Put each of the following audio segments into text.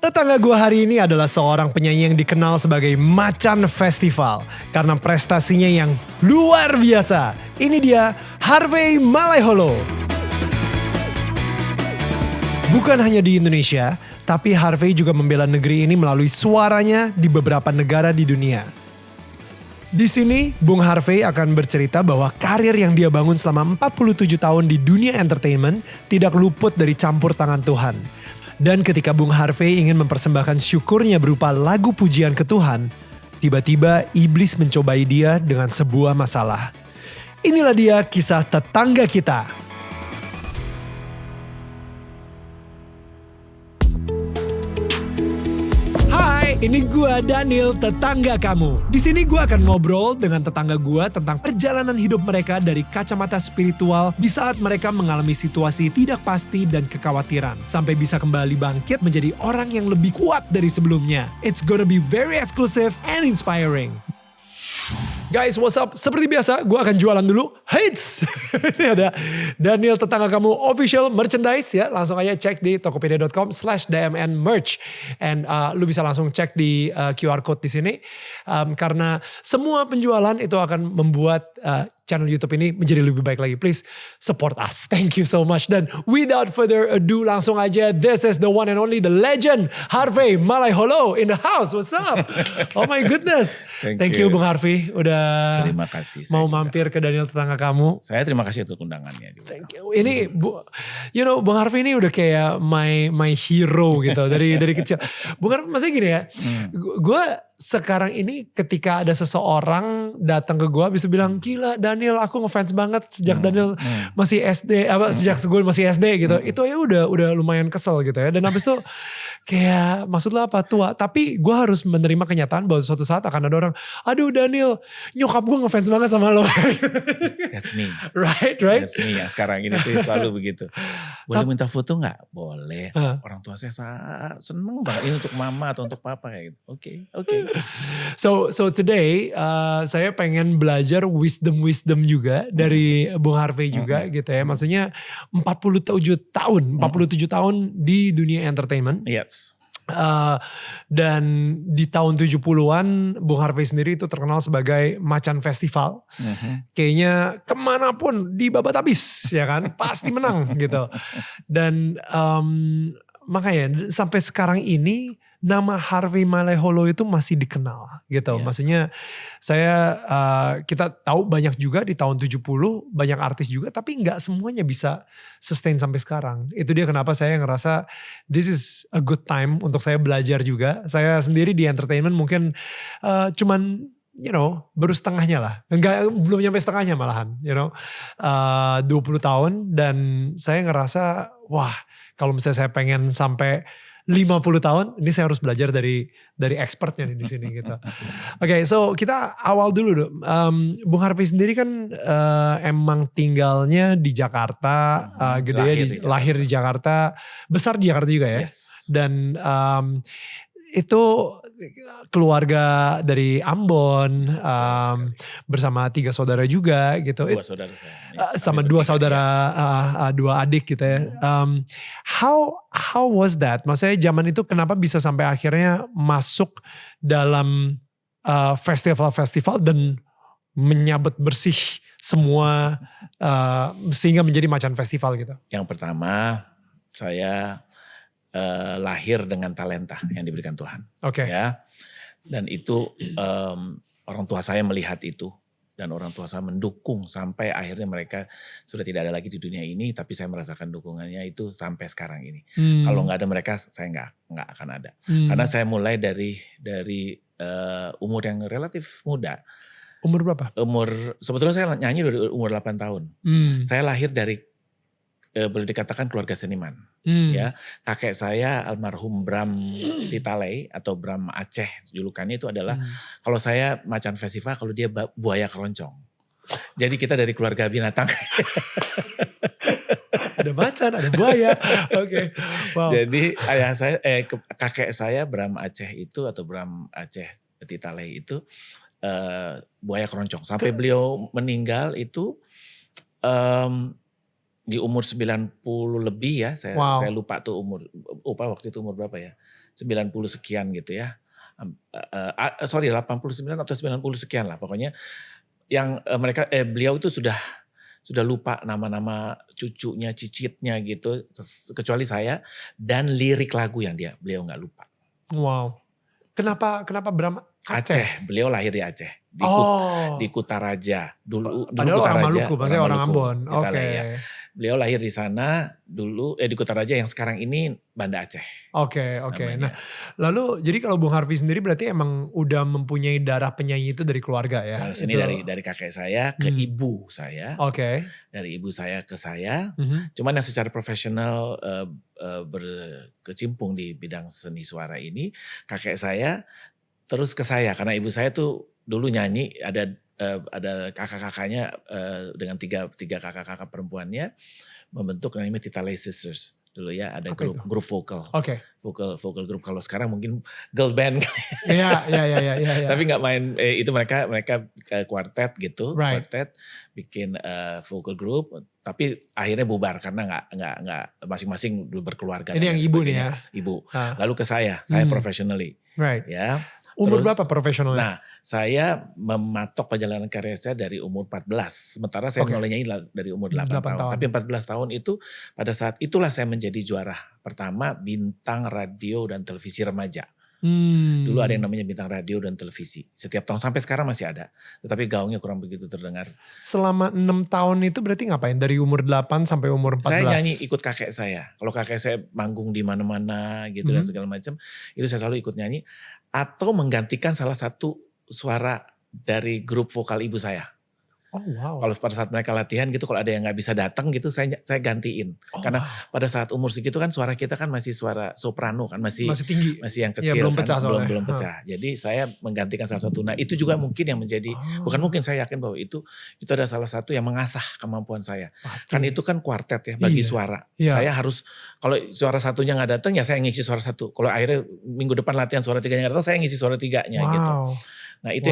Tetangga gue hari ini adalah seorang penyanyi yang dikenal sebagai Macan Festival karena prestasinya yang luar biasa. Ini dia Harvey Malaiholo. Bukan hanya di Indonesia, tapi Harvey juga membela negeri ini melalui suaranya di beberapa negara di dunia. Di sini, Bung Harvey akan bercerita bahwa karir yang dia bangun selama 47 tahun di dunia entertainment tidak luput dari campur tangan Tuhan. Dan ketika Bung Harvey ingin mempersembahkan syukurnya berupa lagu pujian ke Tuhan, tiba-tiba iblis mencobai dia dengan sebuah masalah. Inilah dia kisah tetangga kita. Ini gua Daniel, tetangga kamu. Di sini gua akan ngobrol dengan tetangga gua tentang perjalanan hidup mereka dari kacamata spiritual di saat mereka mengalami situasi tidak pasti dan kekhawatiran, sampai bisa kembali bangkit menjadi orang yang lebih kuat dari sebelumnya. It's gonna be very exclusive and inspiring. Guys, what's up? Seperti biasa, gue akan jualan dulu. Heits! Ini ada Daniel Tetangga Kamu official merchandise ya. Langsung aja cek di tokopedia.com/dmnmerch. And lu bisa langsung cek di QR code di sini. Karena semua penjualan itu akan membuat channel YouTube ini menjadi lebih baik lagi. Please support us. Thank you so much. Dan without further ado, langsung aja. This is the one and only, the legend, Harvey Malaiholo in the house. What's up? Oh my goodness. Thank you Bung Harvey. Udah terima kasih. Mau mampir ke Daniel Tetangga Kamu. Saya terima kasih untuk undangannya juga. Thank you. Ini, Bung Harvey ini udah kayak my hero gitu dari kecil. Bung Harvey maksudnya gini ya. Gue sekarang ini ketika ada seseorang datang ke gue bisa bilang, gila Daniel, aku ngefans banget sejak Daniel masih SD, sejak gue masih SD gitu. Itu ya udah lumayan kesel gitu ya. Dan habis itu kayak maksud lo apa, tua. Tapi gue harus menerima kenyataan bahwa suatu saat akan ada orang, aduh Daniel, nyokap gue ngefans banget sama lo. That's me. Right? That's me ya. Sekarang ini tuh selalu begitu. Boleh minta foto gak? Boleh. Orang tua saya seneng banget. Ini untuk mama atau untuk papa kayak gitu. Oke. So today saya pengen belajar wisdom juga dari Bung Harvey juga gitu ya. Maksudnya 47 tahun di dunia entertainment. Yes. Dan di tahun 70-an Bung Harvey sendiri itu terkenal sebagai Macan Festival. Kayaknya kemanapun dibabat habis ya kan. Pasti menang gitu. Dan makanya sampai sekarang ini nama Harvey Malaiholo itu masih dikenal gitu. Yeah. Maksudnya kita tahu banyak juga di tahun 70 banyak artis juga, tapi nggak semuanya bisa sustain sampai sekarang. Itu dia kenapa saya ngerasa this is a good time untuk saya belajar juga. Saya sendiri di entertainment mungkin cuman baru setengahnya lah. Belum nyampe setengahnya malahan, 20 tahun. Dan saya ngerasa, wah kalau misalnya saya pengen sampai 50 tahun, ini saya harus belajar dari expertnya nih di sini gitu. Oke, so kita awal dulu. Bung Harvey sendiri kan emang tinggalnya di Jakarta, lahir di Jakarta, besar di Jakarta juga ya. Yes. Dan itu keluarga dari Ambon, bersama 3 saudara juga gitu. 2 saudara saya. Sama 2 saudara, 2 adik gitu ya. How was that? Maksudnya zaman itu kenapa bisa sampai akhirnya masuk dalam festival-festival dan menyabet bersih semua sehingga menjadi Macan Festival gitu? Yang pertama, saya lahir dengan talenta yang diberikan Tuhan. Oke. Ya. Dan itu orang tua saya melihat itu. Dan orang tua saya mendukung sampai akhirnya mereka sudah tidak ada lagi di dunia ini. Tapi saya merasakan dukungannya itu sampai sekarang ini. Kalau gak ada mereka, saya gak akan ada. Karena saya mulai dari umur yang relatif muda. Umur berapa? Sebetulnya saya nyanyi dari umur 8 tahun. Saya lahir dari boleh dikatakan keluarga seniman. Ya, kakek saya almarhum Bram Titalei atau Bram Aceh julukannya itu adalah kalau saya Macan Festival, kalau dia buaya keroncong. Jadi kita dari keluarga binatang. Ada macan, ada buaya. Oke. Wow. Jadi kakek saya Bram Aceh itu atau Bram Aceh Titalei itu buaya keroncong. Sampai beliau meninggal itu di umur 90 lebih ya, saya Wow. lupa tuh waktu itu umur berapa ya, 90 sekian gitu ya. Sorry 89 atau 90 sekian lah pokoknya yang beliau itu sudah lupa nama-nama cucunya, cicitnya gitu, kecuali saya dan lirik lagu yang beliau nggak lupa. Wow. Kenapa Brahma? Aceh, beliau lahir di Aceh, di Oh. Kutaraja. Dulu Padahal orang Kutaraja, Maluku, orang maksudnya orang Maluku. Ambon. Kita Oke. ya. Beliau lahir di sana dulu di Kutaraja yang sekarang ini Banda Aceh Oke. Nah, namanya. lalu jadi kalau Bung Harvey sendiri berarti emang udah mempunyai darah penyanyi itu dari keluarga ya? Seni Itu. dari kakek saya ke ibu saya, Oke. dari ibu saya ke saya. Mhm. Cuman yang secara profesional berkecimpung di bidang seni suara ini kakek saya terus ke saya karena ibu saya tuh dulu nyanyi ada kakak-kakaknya dengan tiga kakak-kakak perempuannya membentuk namanya Tita Lay Sisters dulu ya ada Apa itu? grup vokal. Oke. Vokal grup kalau sekarang mungkin girl band Iya. tapi nggak main itu mereka kuartet gitu, Right. kuartet bikin vocal group tapi akhirnya bubar karena nggak masing-masing berkeluarga Ini dan yang lain ibu nih sebagainya. ya? Ibu. Ah. Lalu ke saya professionally Right. ya. Umur Terus, berapa profesionalnya? Nah, saya mematok perjalanan karir saya dari umur 14. Sementara saya mulai nyanyi dari umur 8 tahun. Tapi 14 tahun itu pada saat itulah saya menjadi juara pertama bintang radio dan televisi remaja. Dulu ada yang namanya bintang radio dan televisi. Setiap tahun sampai sekarang masih ada. Tetapi gaungnya kurang begitu terdengar. Selama 6 tahun itu berarti ngapain? Dari umur 8 sampai umur 14? Saya nyanyi ikut kakek saya. Kalau kakek saya manggung di mana-mana gitu dan segala macam, itu saya selalu ikut nyanyi. Atau menggantikan salah satu suara dari grup vokal ibu saya. Oh wow. Kalau pada saat mereka latihan gitu, kalau ada yang nggak bisa datang gitu, saya gantiin. Karena pada saat umur segitu kan suara kita kan masih suara soprano kan, masih tinggi, masih yang ya, kecil belum kan, pecah belum pecah. Jadi saya menggantikan salah satu. Nah itu juga mungkin yang menjadi, bukan mungkin, saya yakin bahwa itu ada salah satu yang mengasah kemampuan saya. Pasti. Kan itu kan kuartet ya, bagi suara. Saya harus, kalau suara satunya nggak datang ya saya ngisi suara satu. Kalau akhirnya minggu depan latihan suara tiganya nggak datang, saya ngisi suara tiganya gitu. Nah itu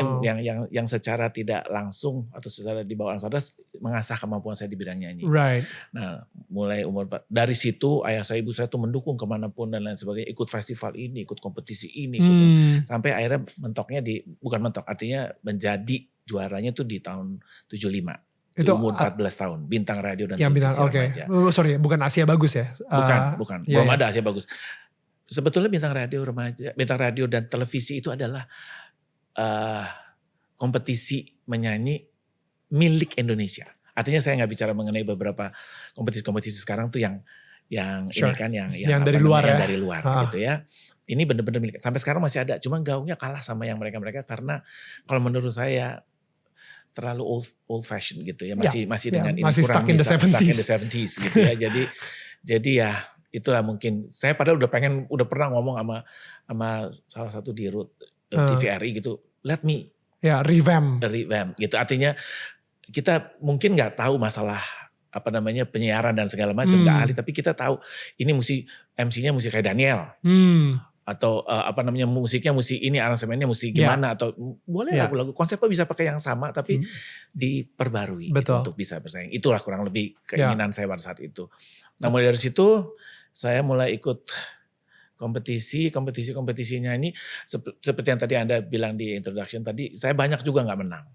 yang secara tidak langsung atau secara di bawah langsung mengasah kemampuan saya di bidang nyanyi. Right. Nah mulai dari situ ayah saya ibu saya tuh mendukung kemanapun dan lain sebagainya, ikut festival ini, ikut kompetisi ini, sampai akhirnya mentoknya bukan mentok, artinya menjadi juaranya tuh di tahun 75. Di umur 14 tahun, bintang radio dan televisi remaja. Sorry, bukan Asia Bagus ya? Bukan. Belum ada Asia Bagus. Sebetulnya bintang radio remaja, bintang radio dan televisi itu adalah kompetisi menyanyi milik Indonesia. Artinya saya nggak bicara mengenai beberapa kompetisi-kompetisi sekarang tuh yang ini kan yang dari luar ya. Dari luar gitu ya. Ini benar-benar milik. Sampai sekarang masih ada, cuma gaungnya kalah sama yang mereka karena kalau menurut saya terlalu old fashion gitu ya. Masih dengan ini masih kurang stuck in the 70s gitu ya. Jadi ya itulah mungkin saya padahal udah pernah ngomong sama salah satu di TVRI gitu, let me revamp gitu. Artinya kita mungkin nggak tahu masalah penyiaran dan segala macam, nggak ahli, tapi kita tahu ini MC-nya mesti kayak Daniel. Atau musiknya mesti ini, aransemennya mesti gimana, atau boleh lagu-lagu konsepnya bisa pakai yang sama tapi diperbarui gitu, untuk bisa bersaing. Itulah kurang lebih keinginan saya pada saat itu. Nah mulai dari situ saya mulai ikut kompetisi nyanyi seperti yang tadi Anda bilang di introduction tadi, saya banyak juga nggak menang.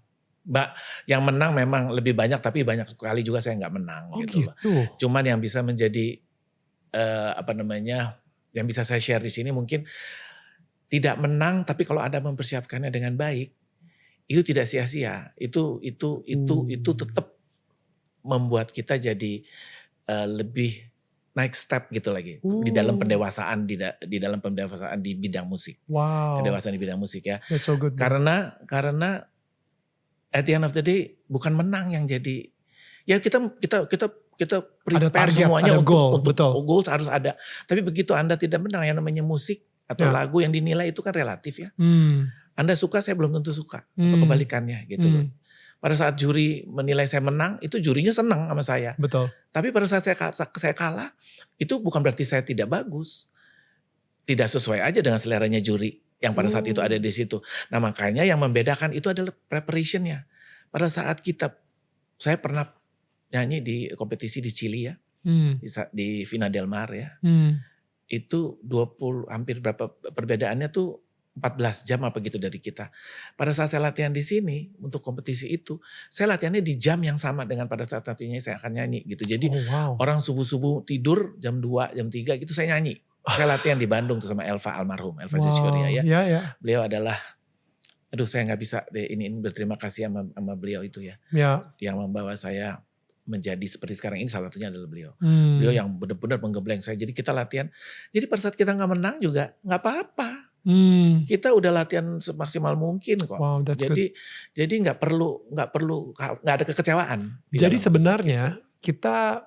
Yang menang memang lebih banyak, tapi banyak sekali juga saya nggak menang gitu. Cuman yang bisa menjadi yang bisa saya share di sini mungkin tidak menang, tapi kalau Anda mempersiapkannya dengan baik, itu tidak sia-sia. Itu tetap membuat kita jadi lebih naik step gitu lagi di dalam pendewasaan di dalam pendewasaan di bidang musik. Pendewasaan di bidang musik ya. So good, karena at the end of the day bukan menang yang jadi, ya kita prepare semuanya untuk goal harus ada. Tapi begitu Anda tidak menang, yang namanya musik atau lagu yang dinilai itu kan relatif ya. Anda suka, saya belum tentu suka, atau kebalikannya gitu loh. Pada saat juri menilai saya menang, itu jurinya senang sama saya. Betul. Tapi pada saat saya kalah, itu bukan berarti saya tidak bagus. Tidak sesuai aja dengan seleranya juri yang pada saat itu ada di situ. Nah makanya yang membedakan itu adalah preparationnya. Pada saat saya pernah nyanyi di kompetisi di Chili ya, di Vina del Mar ya. Itu 20 hampir berapa perbedaannya tuh 14 jam apa gitu dari kita. Pada saat saya latihan di sini untuk kompetisi itu, saya latihannya di jam yang sama dengan pada saat nantinya saya akan nyanyi gitu. Jadi orang subuh-subuh tidur jam 2, jam 3 gitu saya nyanyi. Saya latihan di Bandung tuh sama Elva almarhum, Elva Zeshuria ya. Beliau adalah, aduh saya nggak bisa deh ini berterima kasih sama beliau itu ya. Yang membawa saya menjadi seperti sekarang ini, salah satunya adalah beliau. Beliau yang benar-benar menggembleng saya. Jadi kita latihan. Jadi pada saat kita nggak menang juga nggak apa-apa. Kita udah latihan semaksimal mungkin kok. Wow, jadi nggak ada kekecewaan. Jadi sebenarnya kita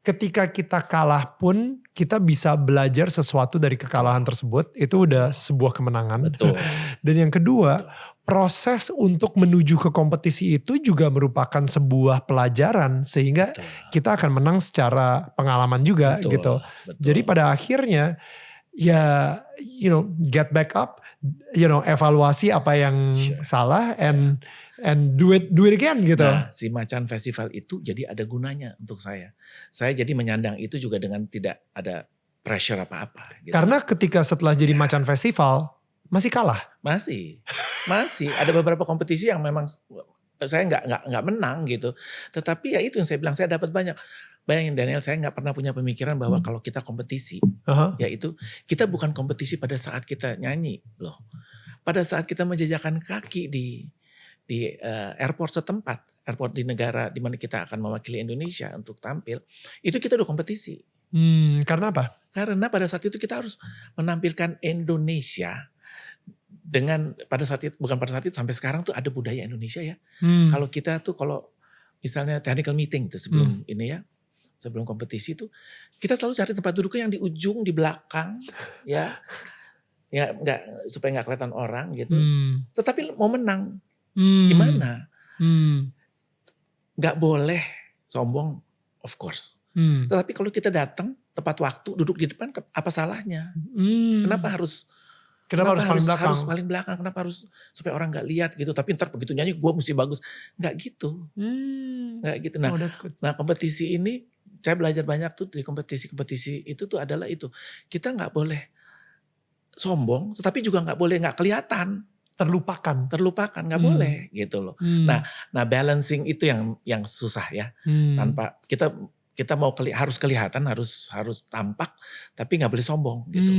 ketika kita kalah pun kita bisa belajar sesuatu dari kekalahan tersebut, itu udah sebuah kemenangan. Betul. Dan yang kedua, proses untuk menuju ke kompetisi itu juga merupakan sebuah pelajaran sehingga kita akan menang secara pengalaman juga gitu. Jadi pada akhirnya ya get back up, evaluasi apa yang salah and do it again gitu. Nah, si Macan Festival itu jadi ada gunanya untuk saya. Saya jadi menyandang itu juga dengan tidak ada pressure apa-apa. Gitu. Karena ketika setelah jadi Macan Festival masih kalah. Masih ada beberapa kompetisi yang memang saya nggak menang gitu. Tetapi ya itu yang saya bilang, saya dapat banyak. Bayangin Daniel, saya nggak pernah punya pemikiran bahwa kalau kita kompetisi, yaitu kita bukan kompetisi pada saat kita nyanyi loh. Pada saat kita menjejakkan kaki di airport setempat, airport di negara di mana kita akan mewakili Indonesia untuk tampil, itu kita udah kompetisi. Karena apa? Karena pada saat itu kita harus menampilkan Indonesia dengan bukan pada saat itu sampai sekarang tuh ada budaya Indonesia ya. Kalau kita tuh kalau misalnya technical meeting tuh sebelum ini ya, sebelum kompetisi tuh kita selalu cari tempat duduknya yang di ujung di belakang ya nggak supaya nggak kelihatan orang gitu. Tetapi mau menang. Gimana? Gak boleh sombong, of course. Tetapi kalau kita datang tepat waktu, duduk di depan, apa salahnya? Kenapa harus paling belakang? Harus paling belakang. Kenapa harus supaya orang gak lihat gitu? Tapi ntar begitu nyanyi, gue mesti bagus. Gak gitu. Gak gitu. Nah, kompetisi ini saya belajar banyak tuh di kompetisi itu tuh adalah itu. Kita gak boleh sombong, tetapi juga gak boleh gak kelihatan. Terlupakan nggak boleh gitu loh. Nah balancing itu yang susah ya. Tanpa kita mau harus kelihatan, harus tampak, tapi nggak boleh sombong gitu.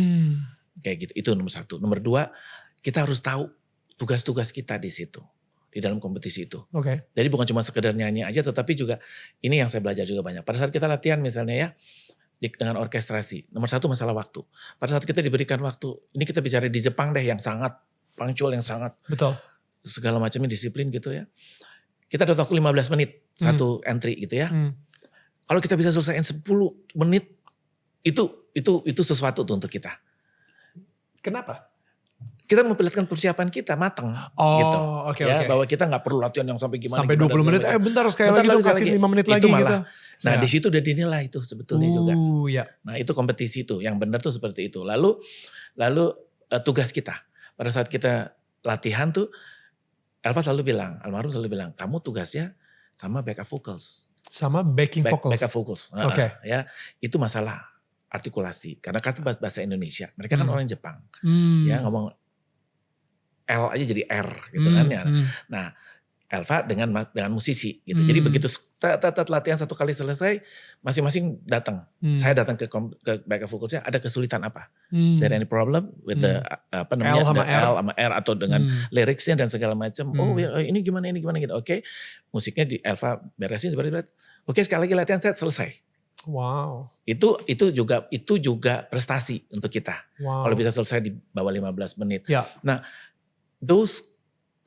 Kayak gitu. Itu nomor 1. Nomor 2, kita harus tahu tugas-tugas kita di situ, di dalam kompetisi itu. Jadi bukan cuma sekedar nyanyi aja, tetapi juga ini yang saya belajar juga banyak. Pada saat kita latihan misalnya ya, dengan orkestrasi. Nomor 1 masalah waktu. Pada saat kita diberikan waktu, ini kita bicara di Jepang deh yang sangat punctual, yang sangat segala macamnya disiplin gitu ya. Kita ada waktu 15 menit satu entry gitu ya. Kalau kita bisa selesaiin 10 menit itu sesuatu tuh untuk kita. Kenapa? Kita memperlihatkan persiapan kita matang gitu. Bahwa kita nggak perlu latihan yang sampai gimana. Sampai 20 menit, bentar sekali lagi tuh kasih 5 menit lagi malah, gitu. Nah di situ udah dinilai tuh sebetulnya juga. Nah itu kompetisi tuh, yang benar tuh seperti itu. Lalu tugas kita. Pada saat kita latihan tuh, Elva almarhum selalu bilang, kamu tugasnya sama backup vocals. Sama backing vocals. Backup vocals. Ya, itu masalah artikulasi. Karena kata bahasa Indonesia, mereka kan orang Jepang. Ya ngomong L aja jadi R gitu kan ya. Nah, Elva dengan musisi gitu. Jadi begitu latihan 1 kali selesai, masing-masing datang. Saya datang ke backup vocalsnya, ada kesulitan apa? Is there any problem with the L sama R atau dengan liriknya dan segala macam. Ini gimana gitu. Oke. Musiknya di Elva beresin seperti itu. Oke, sekali lagi latihan set selesai. Wow. Itu juga prestasi untuk kita. Wow. Kalau bisa selesai di bawah 15 menit. Ya. Nah, those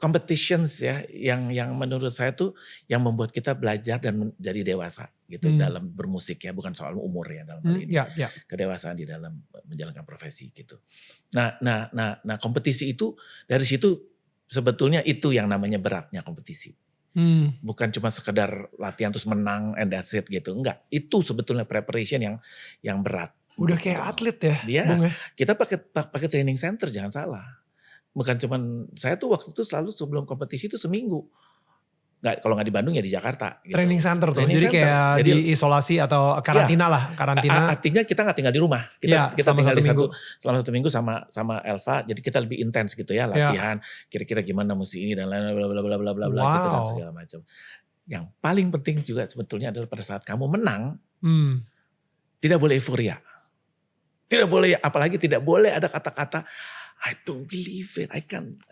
competitions ya yang menurut saya tuh yang membuat kita belajar dan menjadi dewasa gitu dalam bermusik ya, bukan soal umur ya dalam hal ini. Kedewasaan di dalam menjalankan profesi gitu. Nah kompetisi itu dari situ sebetulnya itu yang namanya beratnya kompetisi. Bukan cuma sekedar latihan terus menang and that's it gitu. Enggak, itu sebetulnya preparation yang berat. Udah kayak atlet ya. Iya. Kita pakai training center, jangan salah. Bukan cuman saya tuh waktu itu selalu sebelum kompetisi itu seminggu kalau nggak di Bandung ya di Jakarta. Gitu. Training center tuh, Training jadi center. kayak Jadi, di isolasi atau karantina lah, karantina. Artinya kita nggak tinggal di rumah, Iya, kita selama tinggal satu di minggu. selama 1 minggu sama Elva, jadi kita lebih intens gitu ya latihan, kira-kira gimana mesti ini dan lain-lain bla bla bla bla bla gitu dan segala macam. Yang paling penting juga sebetulnya adalah pada saat kamu menang, tidak boleh euforia, tidak boleh, apalagi tidak boleh ada kata-kata I don't believe it, I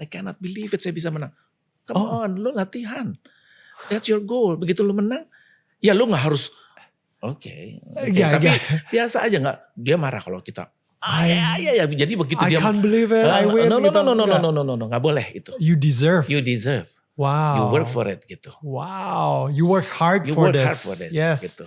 cannot believe it, saya bisa menang. Come on, lu latihan. That's your goal. Begitu lu menang, ya lu gak harus, oke. Tapi biasa aja gak, dia marah kalau kita, ya. Jadi begitu I dia. can't believe it, I win. No, gak boleh itu. You deserve. Wow. You work for it gitu. Wow, you work hard for this. Yes. Gitu.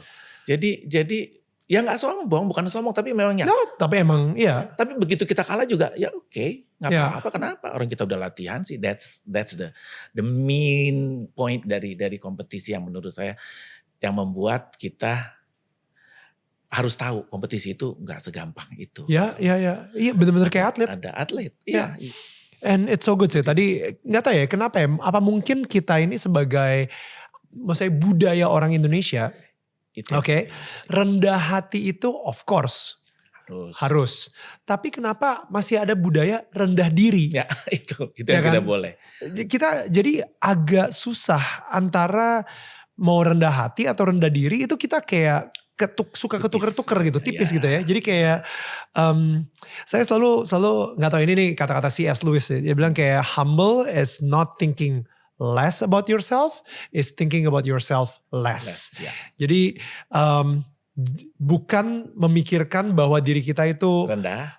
Jadi ya gak sombong, bukan sombong tapi memang ya. No, tapi emang iya. Tapi begitu kita kalah juga ya oke. Gak apa-apa, kenapa? Orang kita udah latihan sih, that's the main point dari kompetisi yang menurut saya yang membuat kita harus tahu kompetisi itu gak segampang itu. Iya benar-benar kayak atlet. Ada atlet, iya. And it's so good sih, tadi gak tahu ya kenapa ya, apa mungkin kita ini sebagai, maksudnya budaya orang Indonesia, oke, rendah hati itu of course, harus. Tapi kenapa masih ada budaya rendah diri? Ya itu yang tidak boleh. Kita jadi agak susah antara mau rendah hati atau rendah diri itu kita kayak suka ketuker-tuker gitu, tipis gitu ya. Jadi kayak saya selalu nggak tahu ini nih kata-kata C.S. Lewis ya. Dia bilang kayak humble is not thinking less about yourself, is thinking about yourself less. Jadi bukan memikirkan bahwa diri kita itu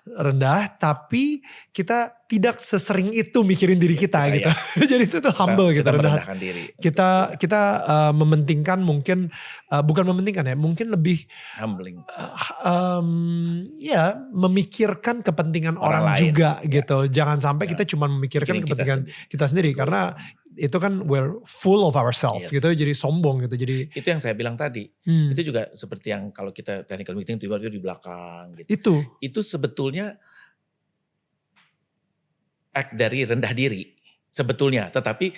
rendah, tapi kita tidak sesering itu mikirin diri kita gitu. Jadi itu tuh humble gitu, rendah diri. Kita mementingkan mungkin bukan mementingkan ya, mungkin lebih humbling. Memikirkan kepentingan orang juga gitu. Jangan sampai kita cuma memikirkan kepentingan kita sendiri karena itu kan we're full of ourselves gitu, jadi sombong gitu. Jadi itu yang saya bilang tadi. Itu juga seperti yang kalau kita technical meeting tiba-tiba di belakang gitu. Itu sebetulnya act dari rendah diri sebetulnya, tetapi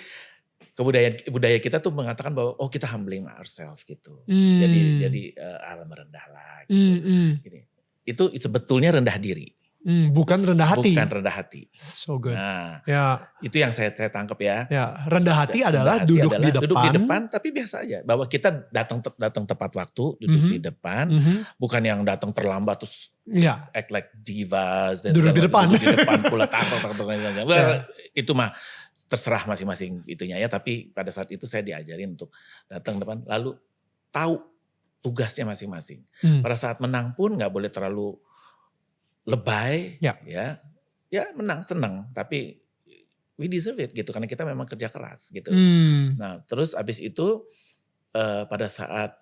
budaya kita tuh mengatakan bahwa kita humbling ourselves gitu. Jadi merendahlah gitu. Itu sebetulnya rendah diri. Bukan rendah hati. Bukan rendah hati. So good. Nah, itu yang saya tangkap ya. Rendah hati adalah duduk di depan, tapi biasa aja. Bahwa kita datang tepat waktu, duduk di depan, bukan yang datang terlambat terus act like divas dan duduk di depan. Duduk di depan pula itu mah terserah masing-masing itunya ya. Tapi pada saat itu saya diajarin untuk datang depan, lalu tahu tugasnya masing-masing. Pada saat menang pun nggak boleh terlalu lebay, ya menang senang, tapi we deserve it gitu karena kita memang kerja keras gitu. Nah terus abis itu pada saat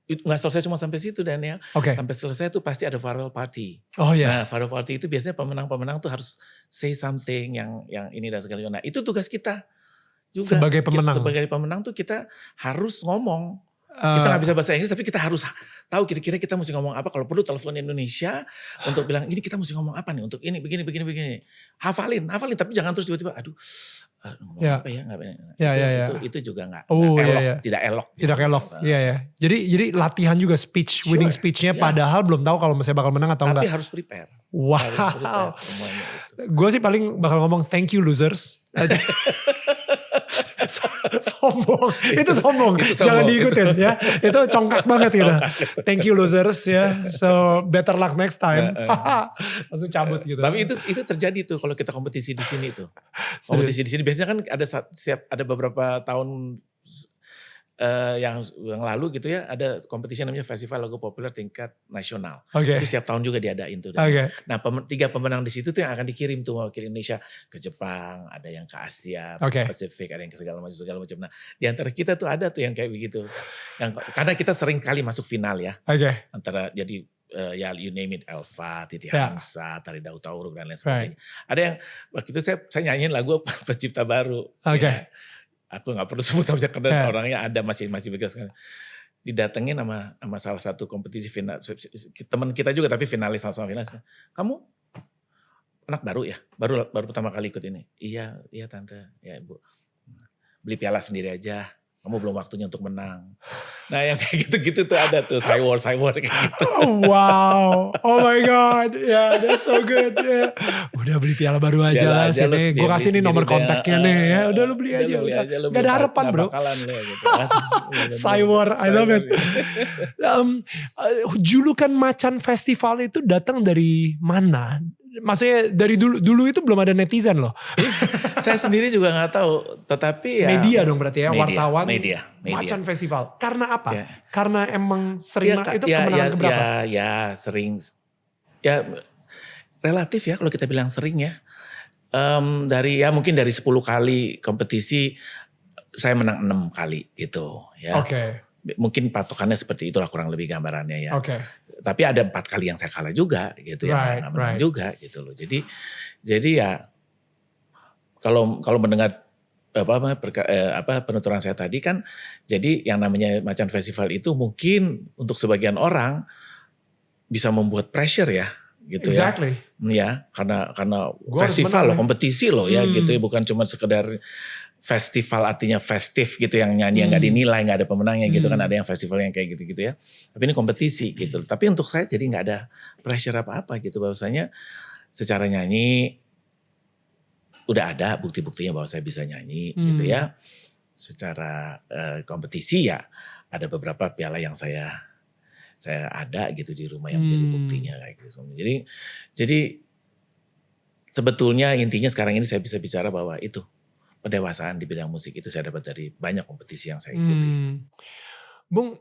itu nggak selesai cuma sampai situ Daniel, sampai selesai itu pasti ada farewell party. Nah farewell party itu biasanya pemenang tuh harus say something yang ini dan segala macam. Nah itu tugas kita juga sebagai pemenang. Sebagai pemenang tuh kita harus ngomong. Kita gak bisa bahasa Inggris tapi kita harus tahu kira-kira kita mesti ngomong apa. Kalau perlu telepon Indonesia untuk bilang ini kita mesti ngomong apa nih untuk ini begini. Hafalin tapi jangan terus tiba-tiba ngomong apa ya. Itu juga gak elok, tidak elok. Tidak elok, Jadi latihan juga winning speech-nya padahal belum tahu kalau misalnya bakal menang atau enggak. Tapi harus prepare. Wow. Harus prepare semuanya itu. Gue sih paling bakal ngomong thank you losers. Sombong. Itu sombong. Jangan diikutin ya. Itu congkak banget gitu. Thank you losers ya. So better luck next time. Langsung cabut gitu. Tapi itu terjadi tuh kalau kita kompetisi di sini tuh. Kompetisi di sini biasanya kan ada beberapa tahun yang lalu gitu ya, ada kompetisi namanya Festival Lagu Populer tingkat nasional. Itu setiap tahun juga diadain tuh. Nah 3 pemenang di situ tuh yang akan dikirim tuh mewakili Indonesia ke Jepang, ada yang ke Asia, Pasifik, ada yang ke segala macam. Nah di antara kita tuh ada tuh yang kayak begitu. Karena kita sering kali masuk final ya. Antara jadi you name it, Elva, Titi Hamsa, Tari Daud Tauruk dan lain sebagainya. Ada yang waktu itu saya nyanyiin lagu Pencipta Baru. Aku gak perlu sebut aja karena orangnya ada masih begitu sekarang. Didatengin sama salah satu kompetisi final, teman kita juga tapi finalis sama finalis. Kamu anak baru ya? Baru pertama kali ikut ini? Iya tante, ya ibu. Beli piala sendiri aja. kamu belum waktunya untuk menang. Nah yang kayak gitu-gitu tuh ada tuh, cywar kayak gitu. Wow, oh my god, yeah, that's so good. Yeah. Udah beli piala baru aja Biarlah lah aja lu sini. Gue beli kasih nih sendiri nomor deh, kontaknya nih ya. Udah lu beli udah aja, lu beli udah. aja, lu Gak ada harapan nggak bro. bakalan lu gitu kan. Iya bener. Cywar, I love it. Cywar. Julukan Macan Festival itu datang dari mana? Maksudnya dari dulu itu belum ada netizen loh. Saya sendiri juga nggak tahu, tetapi ya Media dong berarti ya, media, wartawan. media. Macan Festival. Karena apa? Ya. Karena emang sering itu kemenangan keberapa? Ya sering, ya relatif ya kalau kita bilang sering ya. Mungkin dari 10 kali kompetisi saya menang 6 kali gitu ya. Oke. Mungkin patokannya seperti itulah kurang lebih gambarannya ya. Oke. Tapi ada 4 kali yang saya kalah juga gitu ya, nggak menang juga gitu loh. Jadi ya kalau mendengar penuturan saya tadi kan, jadi yang namanya Macan Festival itu mungkin untuk sebagian orang bisa membuat pressure ya gitu Exactly. ya. Karena Gua festival loh, menang, kompetisi loh ya gitu ya, bukan cuma sekedar festival artinya festif gitu yang nyanyi yang nggak dinilai, nggak ada pemenangnya gitu kan, ada yang festival yang kayak gitu-gitu ya. Tapi ini kompetisi gitu. Tapi untuk saya jadi nggak ada pressure apa-apa gitu, bahwasanya secara nyanyi udah ada bukti-buktinya bahwa saya bisa nyanyi gitu ya. Secara kompetisi ya ada beberapa piala yang saya ada gitu di rumah yang menjadi buktinya kayak gitu. Jadi sebetulnya intinya sekarang ini saya bisa bicara bahwa itu pendewasaan di bidang musik itu saya dapat dari banyak kompetisi yang saya ikuti. Bung,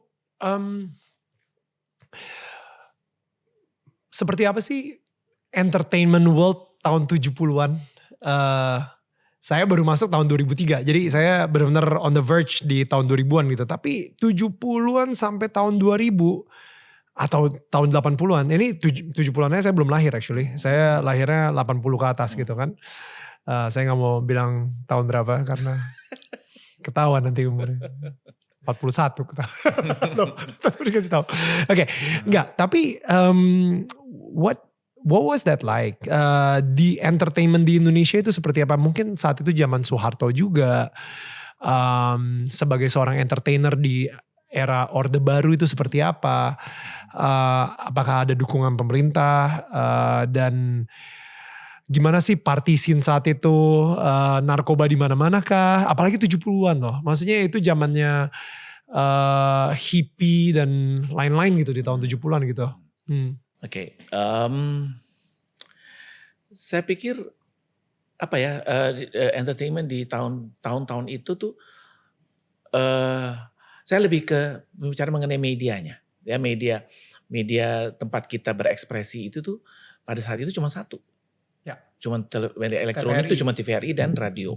seperti apa sih entertainment world tahun 70-an? Saya baru masuk tahun 2003, jadi saya benar-benar on the verge di tahun 2000-an gitu. Tapi 70-an sampai tahun 2000 atau tahun 80-an, ini 70-annya saya belum lahir actually. Saya lahirnya 80 ke atas gitu kan. Saya gak mau bilang tahun berapa karena ketahuan nanti umurnya. 41 ketahuan. Tapi dikasih tahu. Oke, enggak. Tapi what was that like? Di entertainment di Indonesia itu seperti apa? Mungkin saat itu zaman Soeharto juga. Sebagai seorang entertainer di era Orde Baru itu seperti apa? Apakah ada dukungan pemerintah? Dan gimana sih party scene saat itu, narkoba di mana-mana kah? Apalagi 70-an loh. Maksudnya itu zamannya hippie dan lain-lain gitu di tahun 70-an gitu. Oke. Saya pikir apa ya, entertainment di tahun-tahun itu tuh saya lebih ke bicara mengenai medianya. Ya media tempat kita berekspresi itu tuh pada saat itu cuma satu. Cuma media elektronik itu cuma TVRI dan radio.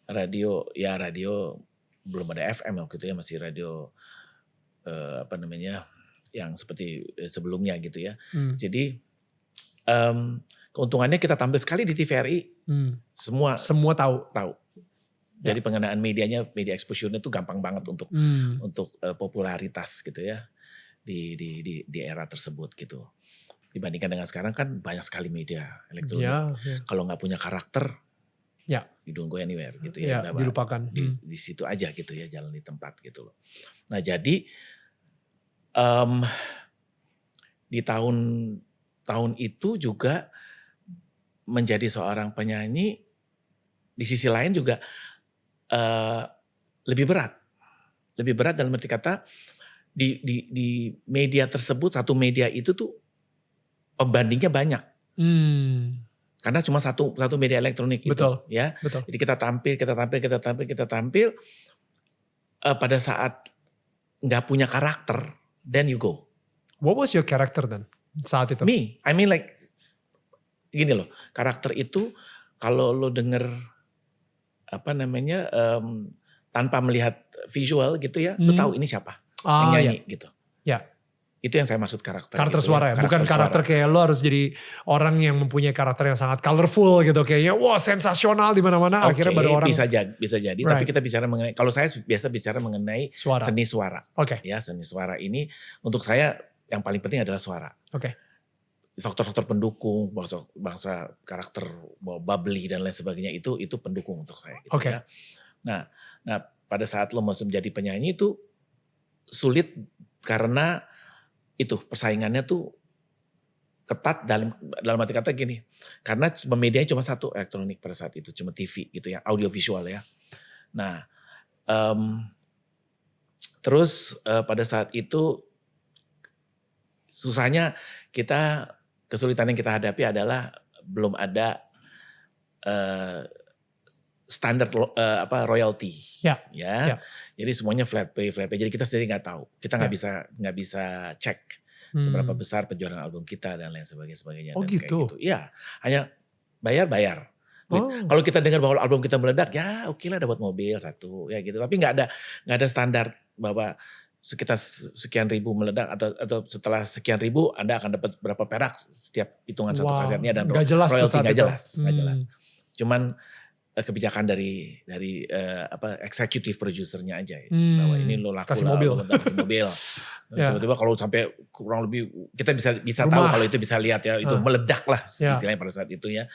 Radio belum ada FM waktu itu ya, masih radio yang seperti sebelumnya gitu ya. Jadi keuntungannya kita tampil sekali di TVRI, semua tahu. Jadi pengenaan media exposure-nya itu gampang banget untuk popularitas gitu ya di era tersebut gitu. Dibandingkan dengan sekarang kan banyak sekali media elektronik. Kalau nggak punya karakter, you don't go anywhere gitu ya. Dilupakan. Di situ aja gitu ya, jalan di tempat gitu loh. Nah jadi di tahun itu juga menjadi seorang penyanyi di sisi lain juga lebih berat dalam arti kata di media tersebut, satu media itu tuh pembandingnya banyak. Karena cuma satu media elektronik itu. Betul. Ya. Betul. Jadi kita tampil. Pada saat nggak punya karakter, then you go. What was your character then saat itu? I mean like gini loh, karakter itu kalau lo denger tanpa melihat visual gitu ya, lo tahu ini siapa yang nyanyi gitu. Ya. Itu yang saya maksud karakter. Karakter gitu suara ya, bukan karakter kayak lo harus jadi orang yang mempunyai karakter yang sangat colorful gitu, kayaknya wah sensasional di mana-mana. Akhirnya baru orang bisa jadi. Tapi kita bicara mengenai, kalau saya biasa bicara mengenai seni suara. Ya, seni suara ini untuk saya yang paling penting adalah suara. Faktor-faktor pendukung, bangsa karakter bubbly dan lain sebagainya itu pendukung untuk saya gitu ya. Nah pada saat lo mau menjadi penyanyi itu sulit karena itu persaingannya tuh ketat dalam arti kata gini, karena medianya cuma satu elektronik pada saat itu, cuma TV gitu ya, audiovisual ya. Nah, terus pada saat itu susahnya kesulitan yang kita hadapi adalah belum ada standar royalty, Ya. Jadi semuanya flat pay. Jadi kita sendiri nggak tahu, kita nggak bisa cek seberapa besar penjualan album kita dan lain sebagainya. Oh Dan gitu. Kayak gitu. Iya, hanya bayar. Kalau kita dengar bahwa album kita meledak, ya oke lah dapat mobil satu, ya gitu. Tapi nggak ada standar bahwa sekitar sekian ribu meledak atau setelah sekian ribu Anda akan dapat berapa perak setiap hitungan satu kasetnya dan royalty nggak jelas. Cuman kebijakan dari eksekutif produsernya aja bahwa ini lo laku kasih lah, mobil. lo dapat mobil. Tiba-tiba kalau sampai kurang lebih kita bisa tahu kalau itu bisa lihat ya itu meledak lah istilahnya pada saat itu ya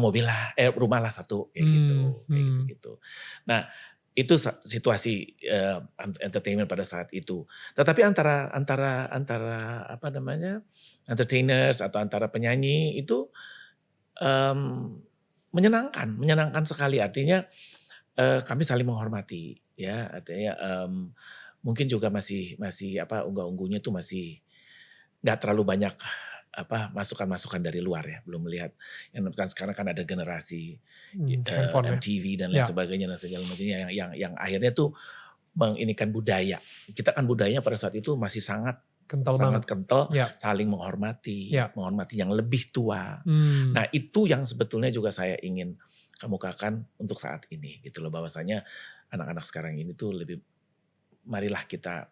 mobil lah rumah lah satu kayak gitu. Nah itu situasi entertainment pada saat itu. Tetapi antara entertainers atau antara penyanyi itu menyenangkan sekali, artinya kami saling menghormati ya, artinya mungkin juga masih unggah-ungguhnya tuh masih nggak terlalu banyak masukan-masukan dari luar ya, belum melihat yang kan sekarang kan ada generasi MTV dan lain sebagainya dan segala macamnya yang akhirnya tuh menginikan budaya. Kita kan budayanya pada saat itu masih sangat kental, saling menghormati yang lebih tua. Nah itu yang sebetulnya juga saya ingin kemukakan untuk saat ini gitu loh, bahwasanya anak-anak sekarang ini tuh lebih, marilah kita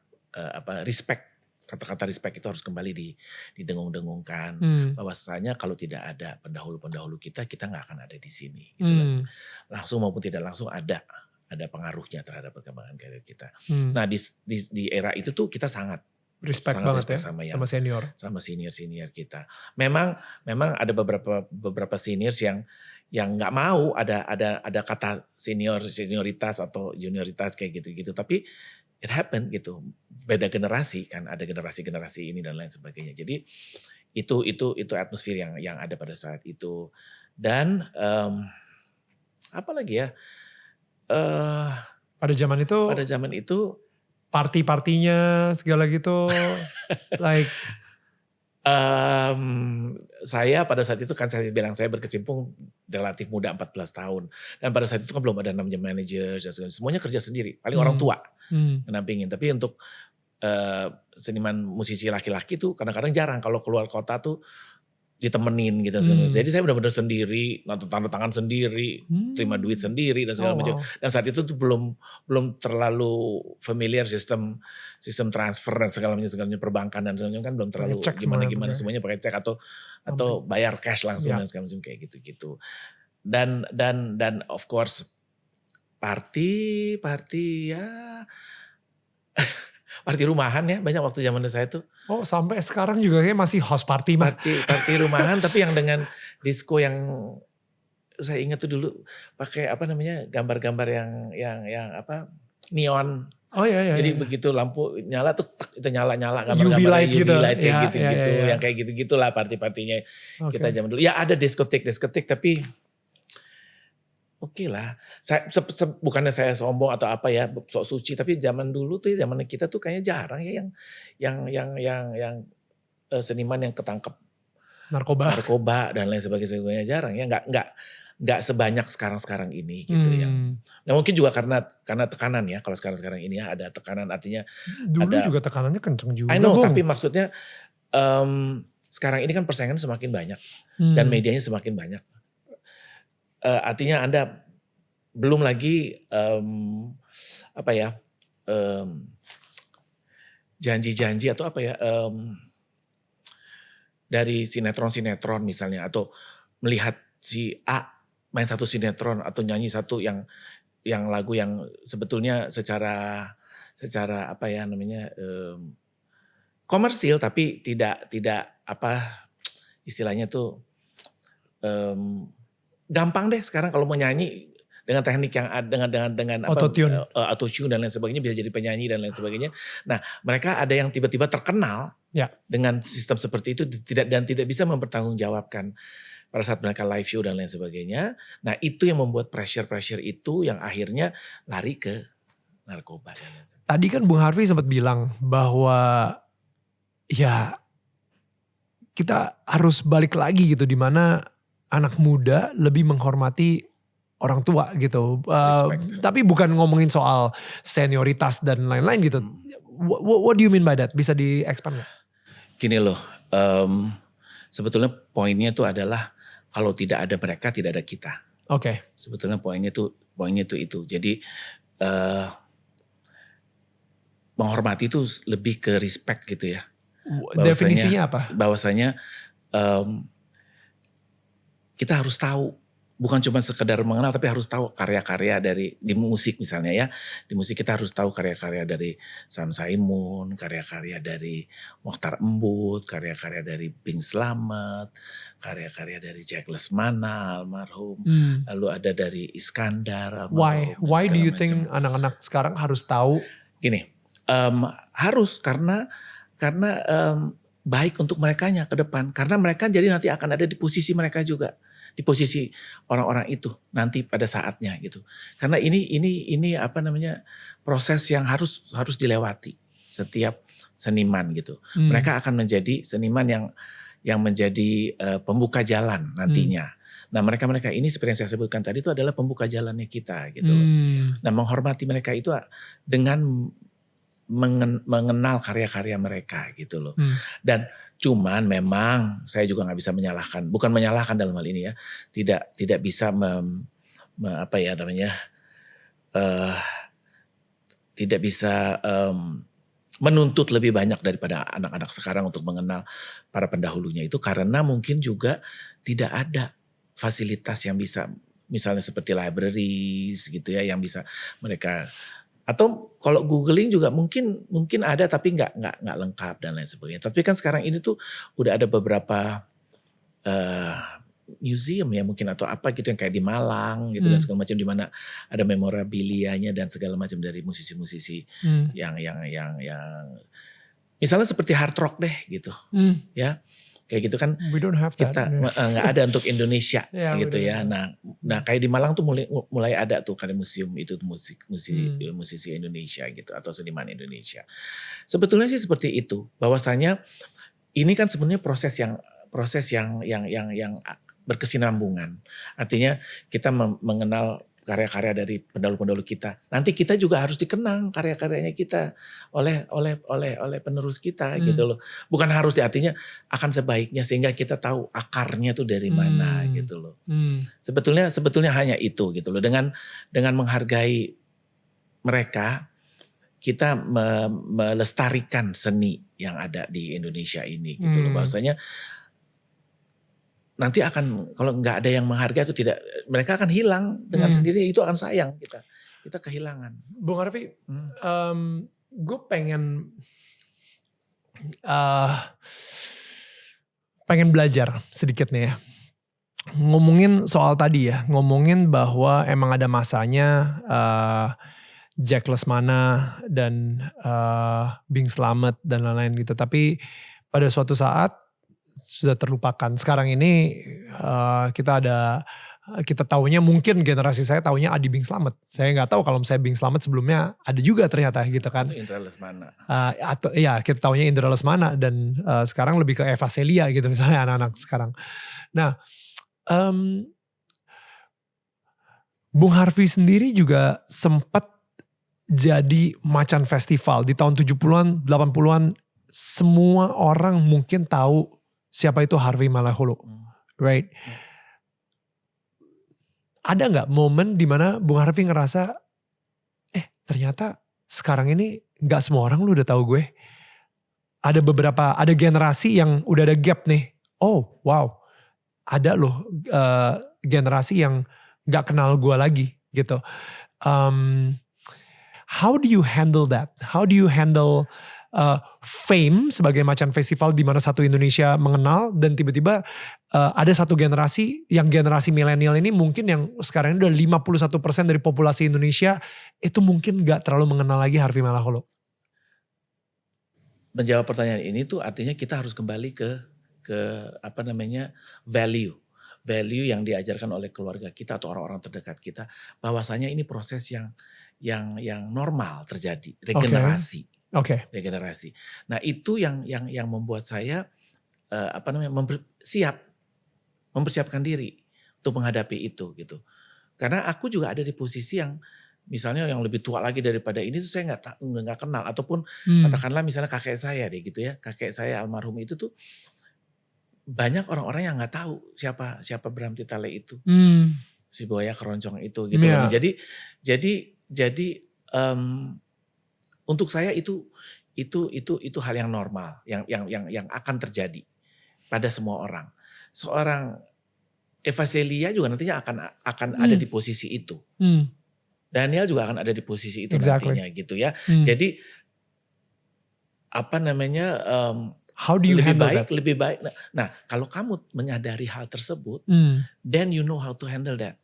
respect, kata-kata respect itu harus kembali didengung-dengungkan, bahwasanya kalau tidak ada pendahulu-pendahulu kita nggak akan ada di sini gitu loh. Langsung maupun tidak langsung ada pengaruhnya terhadap perkembangan karir kita. Nah di era itu tuh kita sangat respect banget ya sama senior kita. Memang ada beberapa seniors yang nggak mau ada kata senioritas atau junioritas kayak gitu. Tapi it happen gitu. Beda generasi kan, ada generasi ini dan lain sebagainya. Jadi itu atmosfer yang ada pada saat itu. Dan apa lagi ya? Pada zaman itu party-partinya segala gitu, like saya pada saat itu kan saya bilang saya berkecimpung relatif muda 14 tahun. Dan pada saat itu kan belum ada namanya manajer, semuanya kerja sendiri. Paling orang tua menampingin. Tapi untuk seniman musisi laki-laki tuh kadang-kadang jarang kalau keluar kota tuh ditemenin gitu. Jadi saya benar-benar sendiri, tanda tangan sendiri, terima duit sendiri dan segala macam. Dan saat itu tuh belum terlalu familiar sistem transfer dan segala macam perbankan dan segala macam kan belum terlalu gimana semuanya pakai cek atau bayar cash langsung dan segala macam kayak gitu. Dan of course party ya. Party rumahan ya, banyak waktu zaman saya tuh. Oh sampai sekarang juga kayak masih house party mah. Party rumahan tapi yang dengan disco yang saya ingat tuh dulu pakai gambar-gambar yang neon. Oh iya. Jadi begitu lampu nyala tuh itu nyala UV light gitu. Kayak gitu. Yang kayak gitu-gitulah party-partinya kita zaman dulu. Ya ada diskotik tapi oke lah, bukannya saya sombong atau apa ya, sok suci, tapi zaman dulu tuh, zaman kita tuh kayaknya jarang ya yang seniman yang ketangkep narkoba dan lain sebagainya jarang ya, nggak sebanyak sekarang ini gitu ya. Nah mungkin juga karena tekanan ya, kalau sekarang ini ya ada tekanan, artinya dulu juga tekanannya kenceng juga. I know, tapi maksudnya sekarang ini kan persaingan semakin banyak dan medianya semakin banyak. Artinya Anda belum lagi janji-janji atau dari sinetron misalnya, atau melihat si A main satu sinetron atau nyanyi satu yang lagu yang sebetulnya secara komersil tapi tidak istilahnya tuh gampang deh sekarang kalau mau nyanyi dengan teknik yang dengan Autotune. autotune dan lain sebagainya bisa jadi penyanyi dan lain sebagainya. Nah, mereka ada yang tiba-tiba terkenal Ya. dengan sistem seperti itu tidak bisa mempertanggungjawabkan pada saat mereka live show dan lain sebagainya. Nah, itu yang membuat pressure itu yang akhirnya lari ke narkoba dan lain sebagainya. Tadi kan Bung Harvey sempat bilang bahwa ya kita harus balik lagi gitu, di mana anak muda lebih menghormati orang tua gitu. Respect. Tapi bukan ngomongin soal senioritas dan lain-lain gitu. What do you mean by that? Bisa di-expand gak? Gini loh, sebetulnya poinnya tuh adalah kalau tidak ada mereka tidak ada kita. Oke. Sebetulnya poinnya tuh itu. Jadi menghormati itu lebih ke respect gitu ya. Definisinya apa? Bahwasanya kita harus tahu, bukan cuma sekedar mengenal tapi harus tahu karya-karya di musik misalnya ya. Di musik kita harus tahu karya-karya dari Sam Saimun, karya-karya dari Mokhtar Embut, karya-karya dari Bing Slamet, karya-karya dari Jack Lesmana almarhum, lalu ada dari Iskandar almarhum. Why do you think anak-anak sekarang harus tahu? Gini, harus karena baik untuk merekanya ke depan, karena mereka jadi nanti akan ada di posisi mereka juga, di posisi orang-orang itu nanti pada saatnya gitu. Karena ini apa namanya, proses yang harus dilewati setiap seniman gitu. Mereka akan menjadi seniman yang menjadi pembuka jalan nantinya. Nah, mereka ini seperti yang saya sebutkan tadi itu adalah pembuka jalannya kita gitu loh. Nah, menghormati mereka itu dengan mengenal karya-karya mereka gitu loh. Dan cuman memang saya juga nggak bisa menyalahkan, bukan menyalahkan dalam hal ini ya, tidak bisa tidak bisa menuntut lebih banyak daripada anak-anak sekarang untuk mengenal para pendahulunya itu, karena mungkin juga tidak ada fasilitas yang bisa, misalnya seperti libraries gitu ya, yang bisa mereka, atau kalau googling juga mungkin ada tapi nggak lengkap dan lain sebagainya. Tapi kan sekarang ini tuh udah ada beberapa museum ya mungkin atau apa gitu yang kayak di Malang gitu dan segala macam, di mana ada memorabilianya dan segala macam dari musisi-musisi yang misalnya seperti hard rock deh gitu ya. Kayak gitu kan We don't have that. kita nggak ada untuk Indonesia gitu ya. Nah kayak di Malang tuh mulai ada tuh kayak museum itu musisi Indonesia gitu atau seniman Indonesia. Sebetulnya sih seperti itu, bahwasanya ini kan sebenarnya proses yang berkesinambungan. Artinya kita mengenal karya-karya dari pendahulu-pendahulu kita. Nanti kita juga harus dikenang karya-karyanya kita oleh penerus kita gitu loh. Bukan harus, artinya akan sebaiknya sehingga kita tahu akarnya tuh dari mana gitu loh. Sebetulnya hanya itu gitu loh. Dengan menghargai mereka, kita melestarikan seni yang ada di Indonesia ini gitu loh. Bahwasanya nanti akan, kalau nggak ada yang menghargai itu tidak, mereka akan hilang dengan sendiri, itu akan sayang kita kehilangan. Bung Harvey, gue pengen belajar sedikit nih ya. Ngomongin soal tadi ya, ngomongin bahwa emang ada masanya Jack Lesmana dan Bing Slamet dan lain-lain gitu. Tapi pada suatu saat sudah terlupakan. Sekarang ini kita taunya, mungkin generasi saya taunya Adi Bing Slamet. Saya nggak tahu kalau misalnya Bing Slamet sebelumnya ada juga ternyata gitu kan. Atau Indra Lesmana. Atau ya kita taunya Indra Lesmana, dan sekarang lebih ke Eva Celia gitu misalnya anak-anak sekarang. Nah, Bung Harvey sendiri juga sempat jadi macan festival di tahun 70-an, 80-an. Semua orang mungkin tahu siapa itu Harvey Malaiholo, right? Ada nggak momen dimana Bung Harvey ngerasa, ternyata sekarang ini nggak semua orang lu udah tahu gue. Ada generasi yang udah ada gap nih. Oh wow, ada loh generasi yang nggak kenal gue lagi gitu. How do you handle that? How do you handle fame sebagai macan festival di mana satu Indonesia mengenal, dan tiba-tiba ada satu generasi, yang generasi milenial ini mungkin yang sekarang ini udah 51% dari populasi Indonesia itu mungkin gak terlalu mengenal lagi Harvey Malaiholo. Menjawab pertanyaan ini tuh artinya kita harus kembali ke apa namanya, value yang diajarkan oleh keluarga kita atau orang-orang terdekat kita, bahwasanya ini proses yang normal terjadi, regenerasi. Oke. Regenerasi. Nah, itu yang membuat saya apa namanya, mempersiapkan diri untuk menghadapi itu gitu. Karena aku juga ada di posisi yang misalnya yang lebih tua lagi daripada ini tuh saya nggak kenal, ataupun katakanlah misalnya kakek saya deh gitu ya, kakek saya almarhum itu tuh banyak orang-orang yang nggak tahu siapa Bram Titale itu, si buaya keroncong itu gitu loh. Jadi untuk saya itu hal yang normal, yang akan terjadi pada semua orang. Seorang Eva Celia juga nantinya akan ada di posisi itu. Daniel juga akan ada di posisi itu nantinya gitu ya. Jadi apa namanya, how do you handle that? Lebih baik. Nah, kalau kamu menyadari hal tersebut, then you know how to handle that.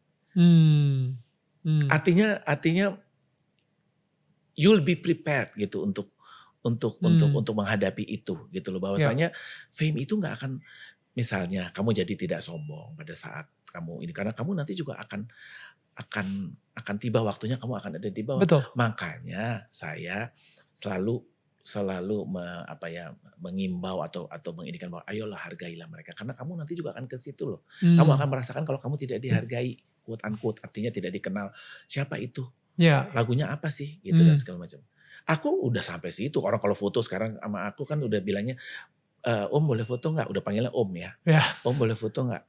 Artinya you'll be prepared gitu untuk menghadapi itu gitu loh. Bahwasanya fame itu nggak akan, misalnya kamu jadi tidak sombong pada saat kamu ini, karena kamu nanti juga akan tiba waktunya kamu akan ada di bawah. Betul. Makanya saya selalu mengimbau atau menginginkan bahwa ayolah hargailah mereka, karena kamu nanti juga akan ke situ loh. Kamu akan merasakan kalau kamu tidak dihargai, quote unquote, artinya tidak dikenal. Siapa itu? Lagunya apa sih? Gitu dan segala macam. Aku udah sampai situ. Orang kalau foto sekarang sama aku kan udah bilangnya, Om boleh foto nggak? Udah panggilnya Om ya. Om boleh foto nggak?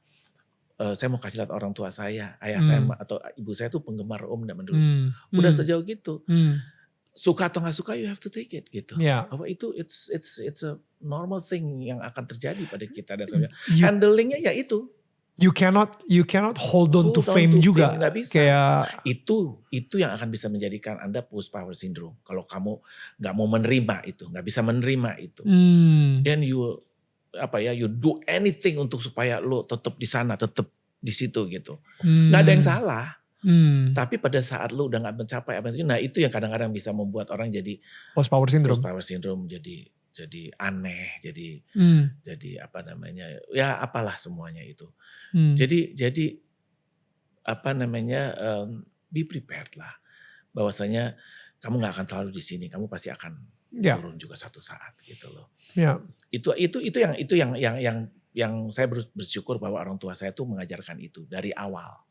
Saya mau kasih lihat orang tua saya, ayah saya atau ibu saya tuh penggemar Om dan dulu. Udah sejauh gitu. Suka atau nggak suka, you have to take it gitu. Bahwa itu it's a normal thing yang akan terjadi pada kita dan sebagainya. Handlingnya ya itu. You cannot hold on to fame juga. Nggak bisa. Kayak itu yang akan bisa menjadikan Anda post power syndrome. Kalau kamu nggak mau menerima itu, nggak bisa menerima itu, then you do anything untuk supaya lo tetap di sana, tetap di situ gitu. Nggak ada yang salah. Tapi pada saat lu udah gak mencapai apa itu, nah itu yang kadang-kadang bisa membuat orang jadi post power syndrome, jadi aneh, jadi apa namanya, ya apalah semuanya itu. Jadi apa namanya, be prepared lah, bahwasanya kamu gak akan selalu di sini, kamu pasti akan turun juga satu saat gitu loh. Itu yang saya bersyukur bahwa orang tua saya tuh mengajarkan itu dari awal.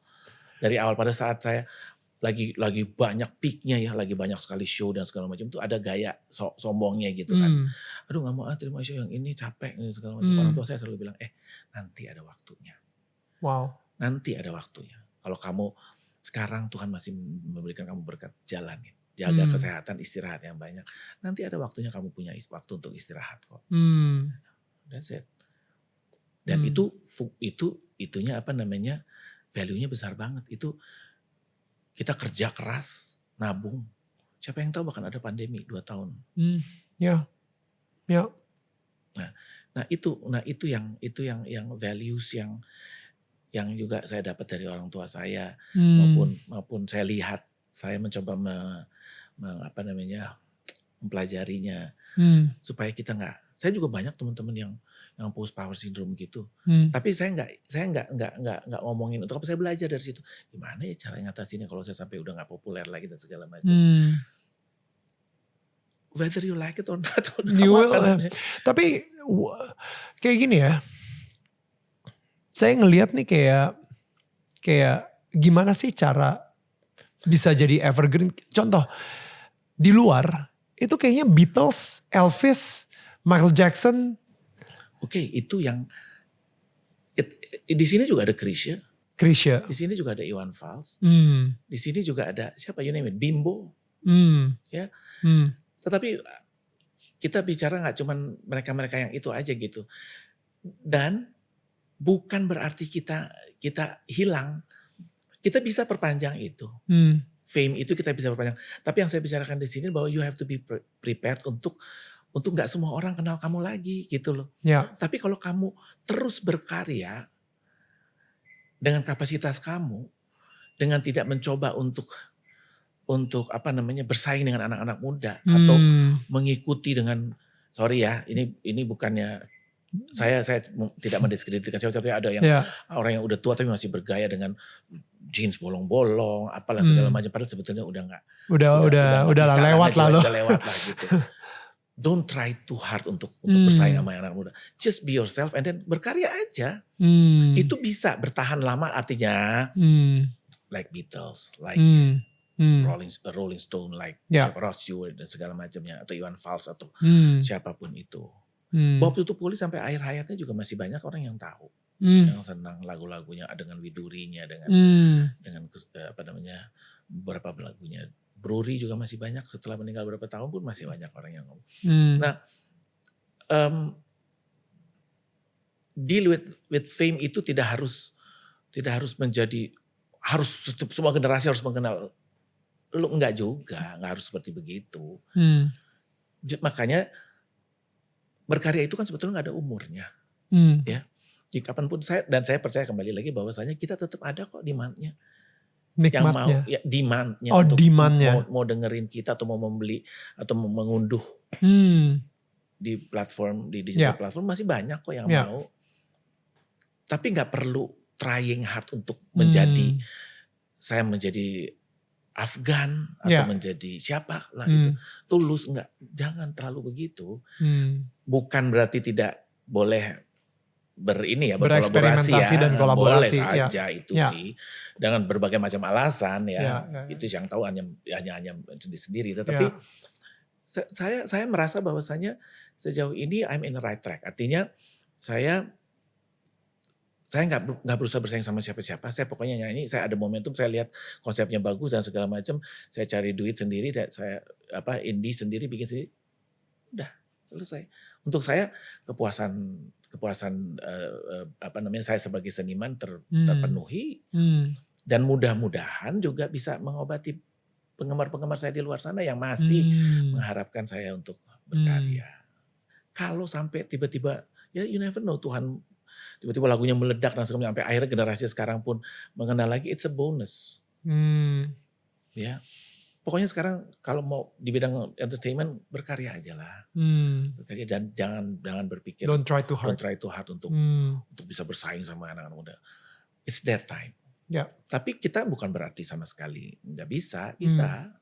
Dari awal pada saat saya lagi banyak peaknya ya, lagi banyak sekali show dan segala macam, tuh ada gaya sombongnya gitu kan. Aduh nggak mau terima show yang ini, capek ini segala macam. Orang tua saya selalu bilang, nanti ada waktunya. Wow. Nanti ada waktunya. Kalau kamu sekarang Tuhan masih memberikan kamu berkat, jalanin. Jaga kesehatan, istirahat yang banyak. Nanti ada waktunya kamu punya waktu untuk istirahat kok. That's it. Dan itunya apa namanya, value-nya besar banget. Itu kita kerja keras, nabung. Siapa yang tahu bahkan ada pandemi 2 tahun. Nah itu yang values yang juga saya dapat dari orang tua saya, maupun saya lihat, saya mencoba mempelajarinya, supaya kita saya juga banyak teman-teman yang post power syndrome gitu. Tapi saya nggak ngomongin untuk apa, saya belajar dari situ. Gimana ya cara ngatasinnya kalau saya sampai udah nggak populer lagi dan segala macam. Whether you like it or not. Tapi kayak gini ya. Saya ngelihat nih kayak gimana sih cara bisa jadi evergreen. Contoh di luar itu kayaknya Beatles, Elvis, Michael Jackson. Oke, itu yang di sini juga ada Krisya. Di sini juga ada Iwan Fals. Di sini juga ada siapa, you name it, Bimbo. Ya. Tetapi kita bicara nggak cuman mereka-mereka yang itu aja gitu. Dan bukan berarti kita hilang. Kita bisa perpanjang itu. Fame itu kita bisa perpanjang. Tapi yang saya bicarakan di sini bahwa you have to be prepared untuk untuk nggak semua orang kenal kamu lagi gitu loh. Ya. Tapi kalau kamu terus berkarya dengan kapasitas kamu, dengan tidak mencoba untuk bersaing dengan anak-anak muda atau mengikuti dengan, sorry ya, ini bukannya saya tidak mendiskreditkan siapa, ada yang orang yang udah tua tapi masih bergaya dengan jeans bolong-bolong, apalah segala macam, padahal sebetulnya udah nggak bisa lewat lah udah lewat lah gitu. Don't try too hard untuk bersaing sama anak muda. Just be yourself and then berkarya aja. Itu bisa bertahan lama, artinya like Beatles, like Rolling Stone, like Rod Stewart dan segala macamnya, atau Iwan Fals atau siapapun itu. Bob Tutupoli sampai akhir hayatnya juga masih banyak orang yang tahu, yang senang lagu-lagunya dengan widurinya, dengan beberapa lagunya. Brewery juga masih banyak, setelah meninggal beberapa tahun pun masih banyak orang yang ngomong. Nah, deal with fame itu tidak harus menjadi semua generasi harus mengenal lu, enggak juga, enggak harus seperti begitu. Makanya berkarya itu kan sebetulnya enggak ada umurnya. Ya. Di kapanpun saya percaya kembali lagi bahwasanya kita tetap ada kok demand-nya. Yang mau ya demand-nya untuk mau dengerin kita atau mau membeli atau mau mengunduh di platform, di digital platform masih banyak kok yang mau. Tapi nggak perlu trying hard untuk menjadi Afgan atau menjadi siapa lah gitu. Tulus, jangan terlalu begitu. Bukan berarti tidak boleh berkolaborasi dan kolaborasi. Boleh saja itu sih, dengan berbagai macam alasan ya. Itu yang tahu hanya sendiri. Tetapi saya merasa bahwasanya sejauh ini I'm in the right track. Artinya saya nggak berusaha bersaing sama siapa-siapa. Saya pokoknya nyanyi, saya ada momentum, saya lihat konsepnya bagus dan segala macam, saya cari duit sendiri, saya indie sendiri, bikin sendiri, udah selesai. Untuk saya kepuasan saya sebagai seniman terpenuhi, dan mudah-mudahan juga bisa mengobati penggemar-penggemar saya di luar sana yang masih mengharapkan saya untuk berkarya. Kalau sampai tiba-tiba, ya you never know, Tuhan tiba-tiba lagunya meledak dan sampai akhirnya generasi sekarang pun mengenal lagi, it's a bonus. Ya. Pokoknya sekarang kalau mau di bidang entertainment, berkarya aja lah. Berkarya dan jangan berpikir, don't try too hard untuk bisa bersaing sama anak-anak muda. It's their time. Tapi kita bukan berarti sama sekali nggak bisa aja.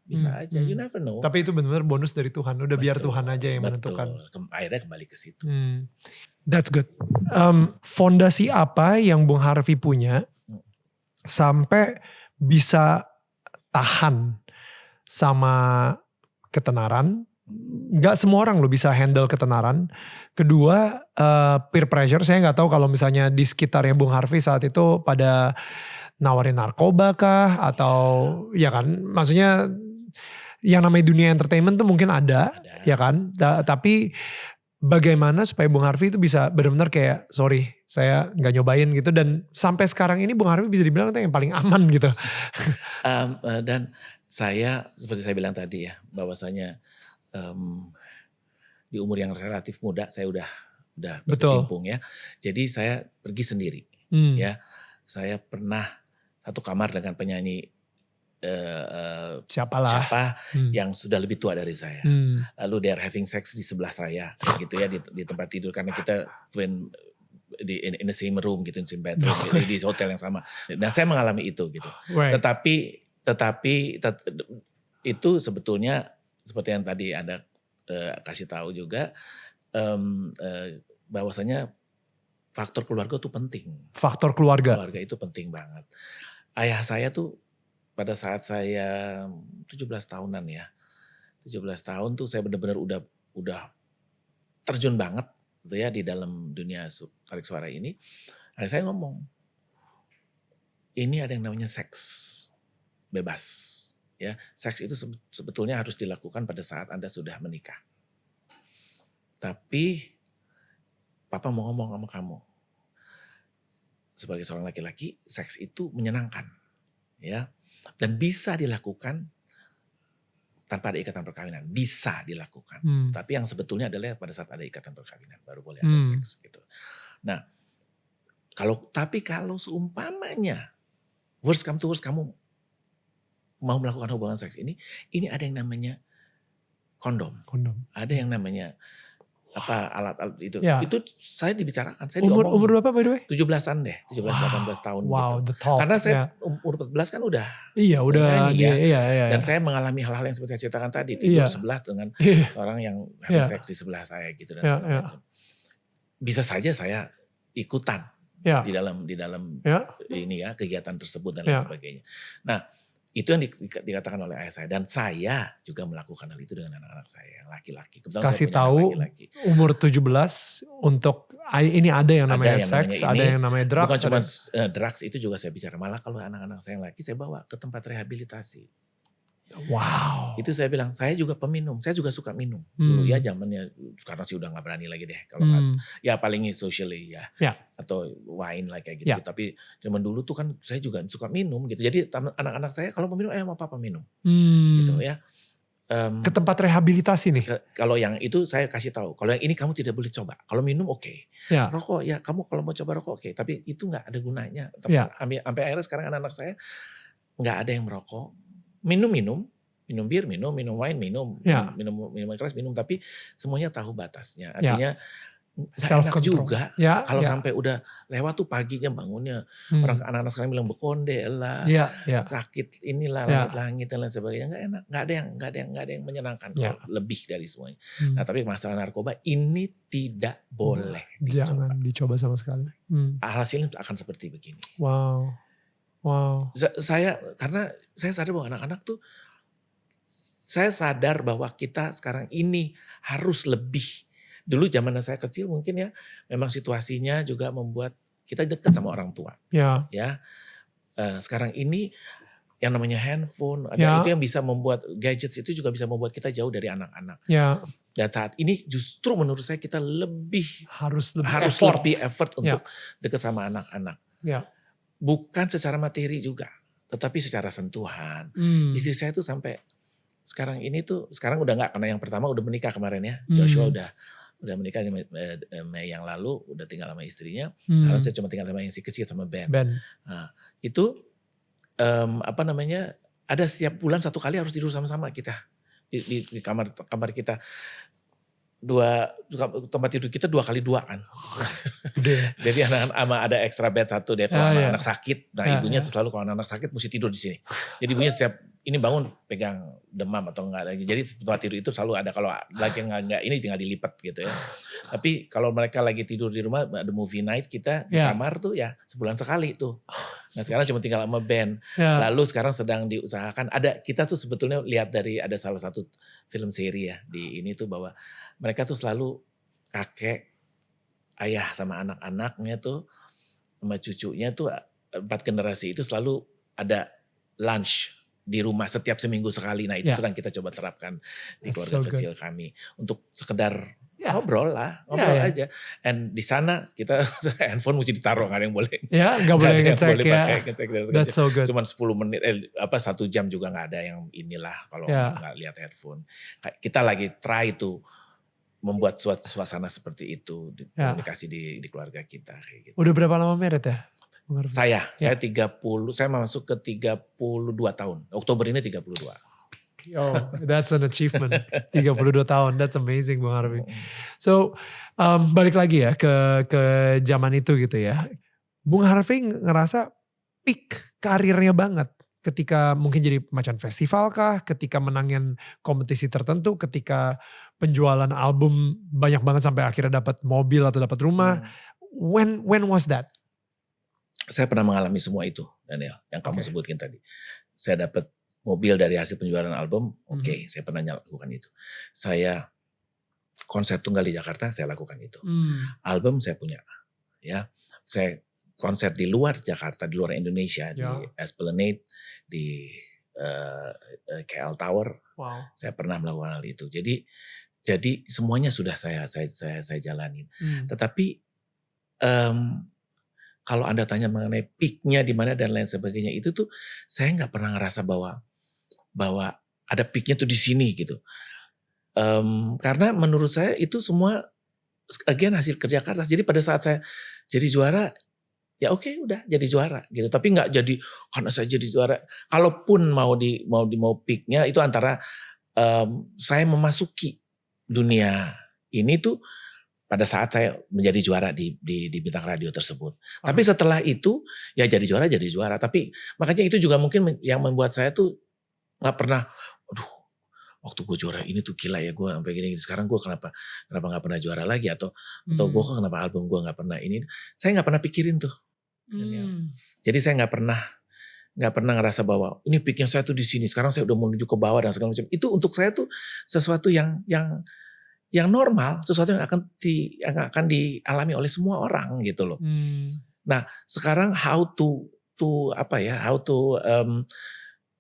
You never know. Tapi itu benar-benar bonus dari Tuhan. Udah biar Tuhan aja yang menentukan. Akhirnya kembali ke situ. That's good. Fondasi apa yang Bung Harvey punya sampai bisa tahan sama ketenaran? Gak semua orang lo bisa handle ketenaran. Kedua, peer pressure. Saya gak tahu kalau misalnya di sekitarnya Bung Harvey saat itu pada nawarin narkoba kah? Atau ya kan, maksudnya yang namanya dunia entertainment tuh mungkin ada. Ya kan? Tapi bagaimana supaya Bung Harvey itu bisa benar-benar kayak, sorry saya gak nyobain gitu. Dan sampai sekarang ini Bung Harvey bisa dibilang itu yang paling aman gitu. Dan saya seperti saya bilang tadi ya, bahwasanya di umur yang relatif muda saya udah berkecimpung ya. Jadi saya pergi sendiri ya. Saya pernah satu kamar dengan penyanyi siapa yang sudah lebih tua dari saya. Lalu they are having sex di sebelah saya gitu ya, di tempat tidur, karena kita twin in the same room gitu, in the same bedroom di hotel yang sama. Nah, saya mengalami itu gitu. Tetapi itu sebetulnya seperti yang tadi Anda kasih tahu juga, bahwasanya faktor keluarga itu penting. Faktor keluarga. Keluarga itu penting banget. Ayah saya tuh pada saat saya 17 tahunan ya. 17 tahun tuh saya benar-benar udah terjun banget gitu ya di dalam dunia tarik suara ini. Ayah saya ngomong, ini ada yang namanya seks bebas. Ya, seks itu sebetulnya harus dilakukan pada saat Anda sudah menikah. Tapi Papa mau ngomong sama kamu. Sebagai seorang laki-laki, seks itu menyenangkan. Ya. Dan bisa dilakukan tanpa ada ikatan perkawinan bisa dilakukan. Tapi yang sebetulnya adalah pada saat ada ikatan perkawinan baru boleh ada seks gitu. Nah, tapi kalau seumpamanya worst come to worst kamu mau melakukan hubungan seks ini ada yang namanya kondom. Ada yang namanya alat-alat itu. Ya. Itu saya dibicarakan, saya umur berapa by the way? 17-an deh, 17-18 tahun gitu. The talk. Karena saya umur 14 kan udah udah nyanyi, iya. Dan saya mengalami hal-hal yang seperti saya ceritakan tadi, tidur sebelah dengan orang yang having seks di sebelah saya gitu dan segala macam. Bisa saja saya ikutan di dalam ini ya, kegiatan tersebut dan lain sebagainya. Nah, itu yang dikatakan oleh ayah saya, dan saya juga melakukan hal itu dengan anak-anak saya yang laki-laki. Kebetulan kasih saya punya tahu laki-laki. Umur 17 untuk ini ada yang namanya seks, ada yang namanya drugs. Bukan cuma drugs, itu juga saya bicara. Malah kalau anak-anak saya yang laki saya bawa ke tempat rehabilitasi. Wow. Itu saya bilang, saya juga peminum, saya juga suka minum. Dulu ya zamannya, sekarang sih udah gak berani lagi deh. Kalau ya paling socially ya. Atau wine kayak gitu. Tapi zaman dulu tuh kan saya juga suka minum gitu. Jadi anak-anak saya kalau mau minum, sama papa minum. Gitu ya. Ke tempat rehabilitasi nih? Kalau yang itu saya kasih tahu. Kalau yang ini kamu tidak boleh coba. Kalau minum oke. Rokok ya kamu kalau mau coba rokok oke. Tapi itu gak ada gunanya. Sampai akhirnya sekarang anak-anak saya gak ada yang merokok. Minum bir, minum wine, minum keras, minum, tapi semuanya tahu batasnya. Artinya gak enak juga kalau sampai udah lewat tuh paginya bangunnya orang anak-anak sekarang bilang bekonde lah, sakit inilah langit-langit dan lain sebagainya. Gak enak, gak ada yang menyenangkan kalau lebih dari semuanya. Nah, tapi masalah narkoba ini tidak boleh dicoba. Jangan dicoba sama sekali. Hasilnya akan seperti begini. Wow. Karena saya sadar bahwa anak-anak tuh, saya sadar bahwa kita sekarang ini harus lebih. Dulu zaman saya kecil mungkin ya, memang situasinya juga membuat kita dekat sama orang tua. Ya. Sekarang ini yang namanya handphone, itu yang bisa membuat gadgets itu juga bisa membuat kita jauh dari anak-anak. Dan saat ini justru menurut saya kita harus lebih effort untuk dekat sama anak-anak. Bukan secara materi juga, tetapi secara sentuhan. Istri saya tuh sampai sekarang udah nggak, karena yang pertama udah menikah kemarin ya. Joshua udah menikah Mei yang lalu, udah tinggal sama istrinya. Sekarang saya cuma tinggal sama yang si kecil sama Ben. Nah, itu ada setiap bulan 1 kali harus tidur sama-sama kita di kamar kita. Tempat tidur kita 2x2 kan. Jadi anak-anak ada extra bed 1 deh kalau anak-anak sakit. Nah ibunya tuh selalu kalau anak-anak sakit mesti tidur di sini. Jadi ibunya setiap ini bangun pegang demam atau enggak lagi. Jadi tempat tidur itu selalu ada, kalau lagi enggak ini tinggal dilipat gitu ya. Tapi kalau mereka lagi tidur di rumah ada movie night, kita di kamar tuh ya sebulan sekali tuh. Nah sekarang cuma tinggal sama Ben. Lalu sekarang sedang diusahakan, kita tuh sebetulnya lihat dari ada salah satu film seri ya di ini tuh, bahwa mereka tuh selalu kakek, ayah sama anak-anaknya tuh sama cucunya tuh 4 generasi itu selalu ada lunch di rumah setiap seminggu sekali. Nah itu sedang kita coba terapkan di keluarga kecil kami untuk sekedar ngobrol aja. And di sana kita handphone mesti ditaruh, nggak ada yang boleh. Nggak boleh ngecek ya. That's so good. Cuman 10 menit, 1 jam juga nggak ada yang inilah kalau nggak lihat headphone. Kita lagi try to membuat suasana seperti itu komunikasi di keluarga kita kayak gitu. Udah berapa lama married ya? Saya 30, saya masuk ke 32 tahun. Oktober ini 32. Oh, that's an achievement. 32 tahun, that's amazing Bang Harvey. So, balik lagi ya ke zaman itu gitu ya. Bung Harvey ngerasa peak karirnya banget ketika mungkin jadi macan festival kah, ketika menangin kompetisi tertentu, ketika penjualan album banyak banget sampai akhirnya dapat mobil atau dapat rumah. When was that? Saya pernah mengalami semua itu, Daniel, yang kamu sebutkan tadi. Saya dapat mobil dari hasil penjualan album, saya pernah lakukan itu. Saya konser tunggal di Jakarta, saya lakukan itu. Album saya punya, ya. Saya konser di luar Jakarta, di luar Indonesia, di Esplanade, di KL Tower. Wow. Saya pernah melakukan hal itu. Jadi semuanya sudah saya jalanin. Tetapi kalau Anda tanya mengenai peaknya di mana dan lain sebagainya, itu tuh saya nggak pernah ngerasa bahwa ada peaknya tuh di sini gitu. Karena menurut saya itu semua again hasil kerja keras. Jadi pada saat saya jadi juara, ya oke udah jadi juara gitu. Tapi nggak jadi karena saya jadi juara. Kalaupun mau peaknya itu antara saya memasuki dunia ini tuh pada saat saya menjadi juara di bintang radio tersebut. Tapi setelah itu ya jadi juara. Tapi makanya itu juga mungkin yang membuat saya tuh nggak pernah, aduh waktu gue juara ini tuh gila ya gue sampai gini. Sekarang gue kenapa nggak pernah juara lagi atau gue kok kenapa album gue nggak pernah ini. Saya nggak pernah pikirin tuh. Jadi saya nggak pernah ngerasa bahwa ini peaknya saya tuh di sini. Sekarang saya udah menuju ke bawah dan segala macam. Itu untuk saya tuh sesuatu yang normal, sesuatu yang akan dialami oleh semua orang gitu loh. Nah sekarang how to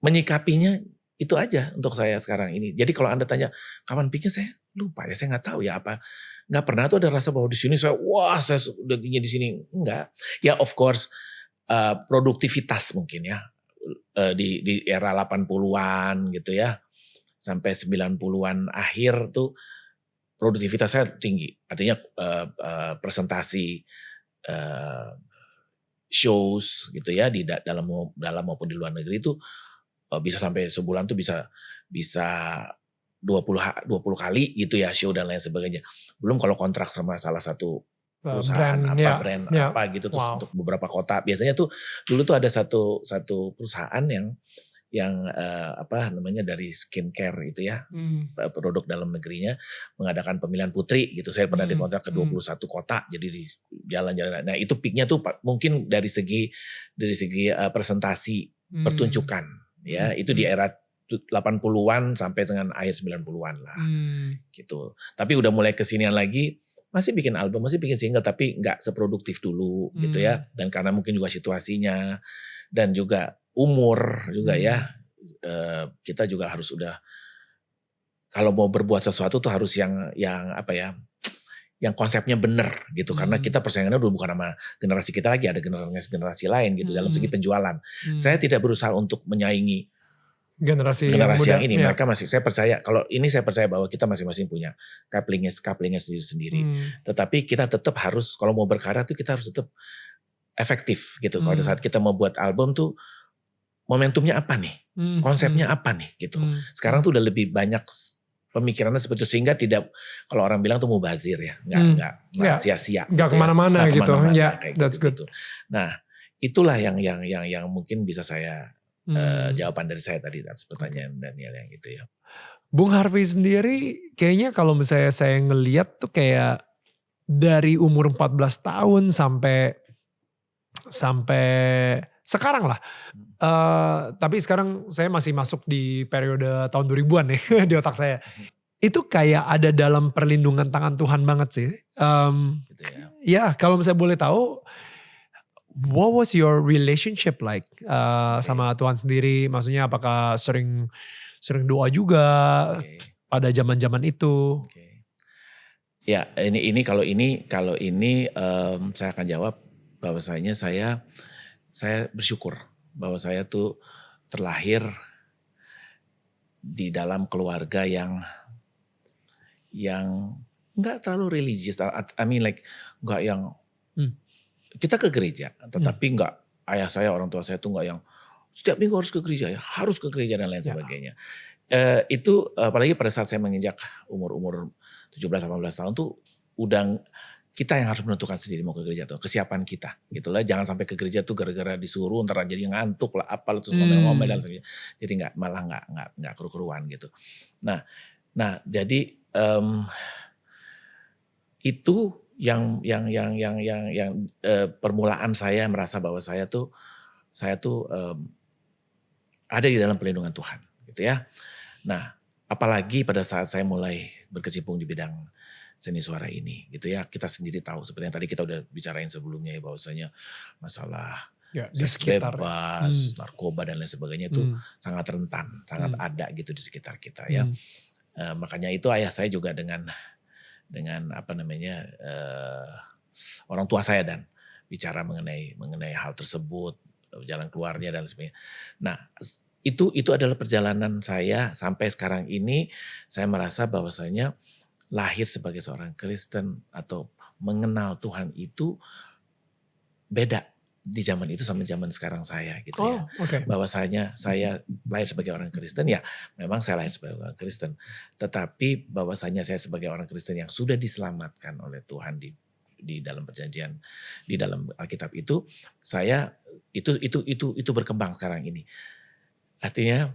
menyikapinya itu aja untuk saya sekarang ini. Jadi kalau Anda tanya kapan peaknya, saya lupa ya, saya nggak tahu ya apa. Nggak pernah tuh ada rasa bahwa di sini saya udah di sini. Enggak. Ya of course produktivitas mungkin ya di era 80-an gitu ya sampai 90-an akhir tuh produktivitas saya tinggi. Artinya presentasi shows gitu ya di dalam maupun di luar negeri itu bisa sampai sebulan tuh bisa 20 kali gitu ya show dan lain sebagainya. Belum kalau kontrak sama salah satu perusahaan brand apa gitu terus untuk beberapa kota. Biasanya tuh dulu tuh ada satu perusahaan yang dari skincare itu ya, produk dalam negerinya mengadakan pemilihan putri gitu. Saya pernah dikontrak ke 21 kota, jadi di jalan-jalan. Nah itu peaknya tuh mungkin dari segi presentasi pertunjukan ya, itu di era 80-an sampai dengan akhir 90-an lah gitu. Tapi udah mulai kesinian lagi, masih bikin album, masih bikin single, tapi nggak seproduktif dulu gitu ya. Dan karena mungkin juga situasinya dan juga umur juga ya, kita juga harus udah kalau mau berbuat sesuatu tuh harus yang konsepnya bener gitu. Karena kita persaingannya udah bukan sama generasi kita lagi, ada generasi lain gitu dalam segi penjualan. Saya tidak berusaha untuk menyaingi generasi yang ini. Ya. Mereka masih, saya percaya bahwa kita masing-masing punya couplingnya sendiri-sendiri. Tetapi kita tetap harus, kalau mau berkarya tuh kita harus tetap efektif gitu. Kalau saat kita mau buat album tuh momentumnya apa nih, konsepnya apa nih gitu. Sekarang tuh udah lebih banyak pemikirannya seperti itu, sehingga tidak, kalau orang bilang tuh mubazir ya, nggak sia-sia, nggak kemana-mana gitu. Ya, that's good. Gitu. Nah itulah yang mungkin bisa saya jawaban dari saya tadi atas pertanyaan Daniel yang gitu ya. Bung Harvey sendiri kayaknya kalau misalnya saya ngeliat tuh kayak dari umur 14 tahun sampai sekarang lah. Tapi sekarang saya masih masuk di periode tahun 2000-an nih di otak saya. Itu kayak ada dalam perlindungan tangan Tuhan banget sih. Gitu ya. Ya kalau misalnya boleh tahu, what was your relationship like sama Tuhan sendiri? Maksudnya apakah sering doa juga pada zaman-zaman itu? Ya ini kalau ini saya akan jawab bahwasanya saya bersyukur bahwa saya tuh terlahir di dalam keluarga yang nggak terlalu religius. I mean like nggak yang kita ke gereja, tetapi nggak, ayah saya, orang tua saya tuh nggak yang setiap minggu harus ke gereja ya, harus ke gereja dan lain sebagainya. Itu apalagi pada saat saya menginjak umur 17-18 tahun tuh udah kita yang harus menentukan sendiri mau ke gereja atau kesiapan kita gitulah. Jangan sampai ke gereja tuh gara-gara disuruh ntar jadi ngantuk lah apa terus ngomel-ngomel dan sebagainya. Jadi nggak keru-keruan gitu. Nah jadi itu yang permulaan saya merasa bahwa saya tuh ada di dalam perlindungan Tuhan gitu ya. Nah apalagi pada saat saya mulai berkecimpung di bidang seni suara ini gitu ya, kita sendiri tahu seperti yang tadi kita udah bicarain sebelumnya ya, bahwasanya masalah seks bebas, narkoba dan lain sebagainya itu sangat rentan, sangat ada gitu di sekitar kita ya. Makanya itu ayah saya juga dengan orang tua saya dan bicara mengenai hal tersebut, jalan keluarnya dan sebagainya. Nah itu adalah perjalanan saya sampai sekarang ini. Saya merasa bahwasanya lahir sebagai seorang Kristen atau mengenal Tuhan itu beda di zaman itu sama zaman sekarang saya gitu ya. Oke. Bahwasanya saya lahir sebagai orang Kristen, ya memang saya lahir sebagai orang Kristen. Tetapi bahwasanya saya sebagai orang Kristen yang sudah diselamatkan oleh Tuhan di dalam perjanjian, di dalam Alkitab itu, saya itu berkembang sekarang ini. Artinya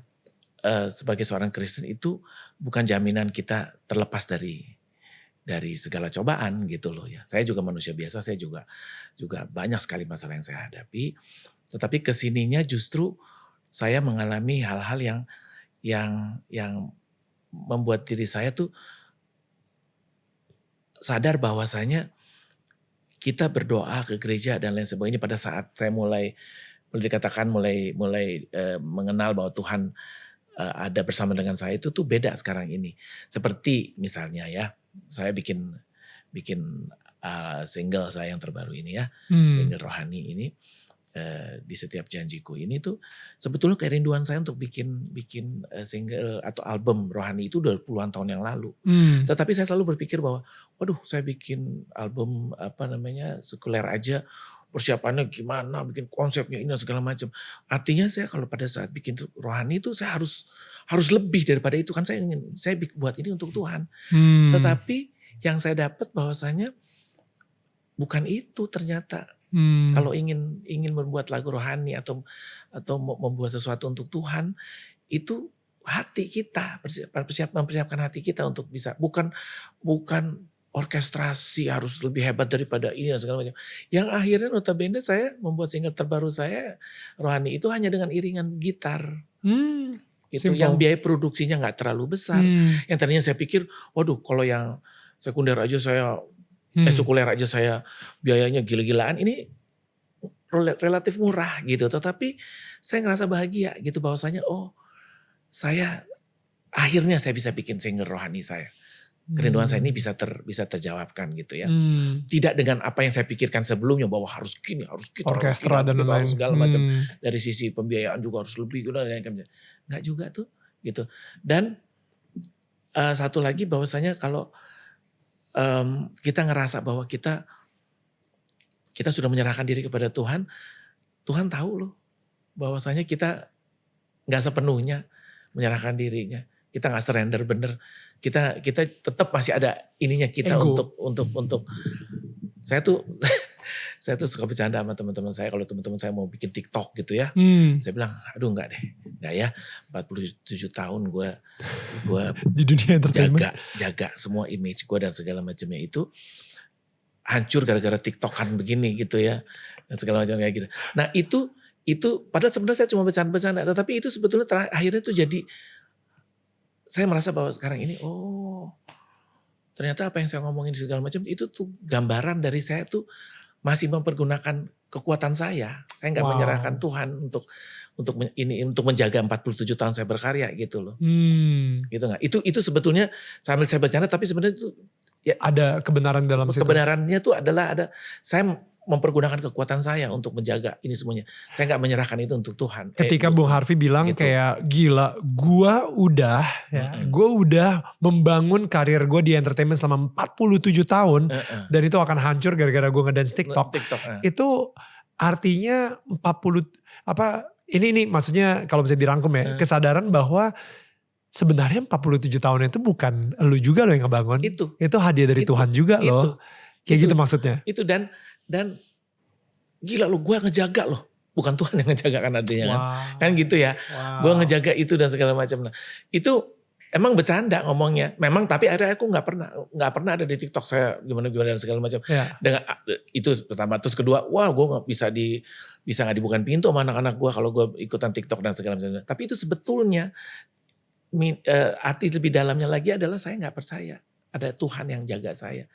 sebagai seorang Kristen itu bukan jaminan kita terlepas dari segala cobaan gitu loh ya. Saya juga manusia biasa, saya juga banyak sekali masalah yang saya hadapi. Tetapi kesininya justru saya mengalami hal-hal yang membuat diri saya tuh sadar bahwasanya kita berdoa ke gereja dan lain sebagainya pada saat saya mulai dikatakan mulai mengenal bahwa Tuhan ada bersama dengan saya, itu tuh beda sekarang ini. Seperti misalnya ya, saya bikin single saya yang terbaru ini ya, single rohani ini, di setiap janjiku ini tuh sebetulnya kerinduan saya untuk bikin single atau album rohani itu udah puluhan tahun yang lalu. Tetapi saya selalu berpikir bahwa, waduh, saya bikin album sekuler aja, persiapannya gimana, bikin konsepnya ini dan segala macam. Artinya saya kalau pada saat bikin rohani itu saya harus lebih daripada itu, kan saya buat ini untuk Tuhan. Tetapi yang saya dapat bahwasanya bukan itu ternyata. Kalau ingin membuat lagu rohani atau membuat sesuatu untuk Tuhan, itu hati kita, mempersiapkan hati kita untuk bisa, bukan orkestrasi harus lebih hebat daripada ini dan segala macam. Yang akhirnya notabene saya membuat single terbaru saya rohani itu hanya dengan iringan gitar. Itu Simple. yang biaya produksinya nggak terlalu besar. Yang tadinya saya pikir, waduh, kalau yang sekuler aja saya sekuler aja saya biayanya gila-gilaan, ini relatif murah gitu. Tetapi saya ngerasa bahagia gitu bahwasanya saya akhirnya saya bisa bikin single rohani saya. Kerinduan saya ini bisa terjawabkan gitu ya. Tidak dengan apa yang saya pikirkan sebelumnya bahwa harus gini, harus gitu, orkestra dan lain-lain, segala macam. Dari sisi pembiayaan juga harus lebih gitu. Enggak juga tuh gitu. Dan satu lagi bahwasanya kalau kita ngerasa bahwa kita sudah menyerahkan diri kepada Tuhan, Tuhan tahu loh bahwasanya kita nggak sepenuhnya menyerahkan dirinya, kita nggak surrender bener, kita tetap masih ada ininya kita ego. untuk saya tuh saya tuh suka bercanda sama teman-teman saya, kalau teman-teman saya mau bikin TikTok gitu ya, saya bilang, aduh enggak deh, enggak ya, 47 tahun gue di dunia entertainment, jaga semua image gue dan segala macamnya itu hancur gara-gara TikTokan begini gitu ya, dan segala macam kayak gitu. Nah itu padahal sebenarnya saya cuma bercanda-bercanda, tetapi itu sebetulnya akhirnya tuh jadi, saya merasa bahwa sekarang ini, ternyata apa yang saya ngomongin segala macam itu tuh gambaran dari saya tuh masih mempergunakan kekuatan saya. Saya nggak menyerahkan Tuhan untuk menjaga 47 tahun saya berkarya gitu loh. Gitu nggak? Itu sebetulnya sambil saya bercanda, tapi sebenarnya itu ya ada kebenaran dalam situ. Kebenarannya tuh adalah saya mempergunakan kekuatan saya untuk menjaga ini semuanya. Saya nggak menyerahkan itu untuk Tuhan. Ketika Bung Harvey bilang gitu, kayak gila, gua udah membangun karir gue di entertainment selama 47 tahun dan itu akan hancur gara-gara gue ngedance TikTok. Itu artinya ini maksudnya kalau bisa dirangkum ya, kesadaran bahwa sebenarnya 47 tahun itu bukan lu juga loh yang ngebangun. Itu hadiah dari Tuhan juga loh. Kayak gitu maksudnya. Itu dan gila loh, gue ngejaga loh. Bukan Tuhan yang ngejaga kan artinya kan gitu ya. Gue ngejaga itu dan segala macam. Nah itu emang bercanda ngomongnya. Memang tapi akhirnya aku gak pernah ada di TikTok saya gimana dan segala macam. Dengan itu pertama. Terus kedua, wah gue gak bisa gak dibukain pintu sama anak-anak gue kalau gue ikutan TikTok dan segala macam. Tapi itu sebetulnya arti lebih dalamnya lagi adalah saya gak percaya ada Tuhan yang jaga saya,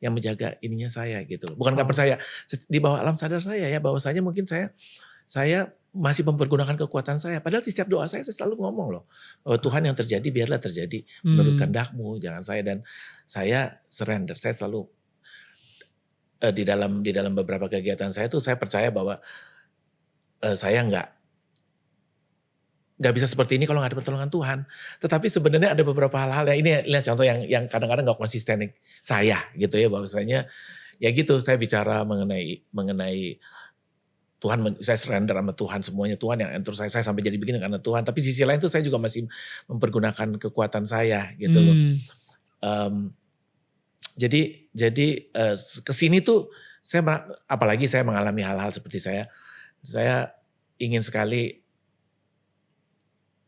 yang menjaga ininya saya gitu loh. Bukan gak percaya, di bawah alam sadar saya ya, bahwasanya mungkin saya masih mempergunakan kekuatan saya. Padahal di setiap doa saya selalu ngomong loh, bahwa Tuhan yang terjadi biarlah terjadi menurut kehendak-Mu, jangan saya. Dan saya surrender, saya selalu di dalam beberapa kegiatan saya tuh saya percaya bahwa saya nggak nggak bisa seperti ini kalau nggak ada pertolongan Tuhan. Tetapi sebenarnya ada beberapa hal-hal ya, ini lihat contoh yang kadang-kadang nggak konsisten saya gitu ya, bahwasanya ya gitu, saya bicara mengenai Tuhan, saya surrender sama Tuhan semuanya, Tuhan yang atur saya sampai jadi begini karena Tuhan. Tapi sisi lain tuh saya juga masih mempergunakan kekuatan saya gitu loh. Jadi kesini tuh apalagi saya mengalami hal-hal seperti saya ingin sekali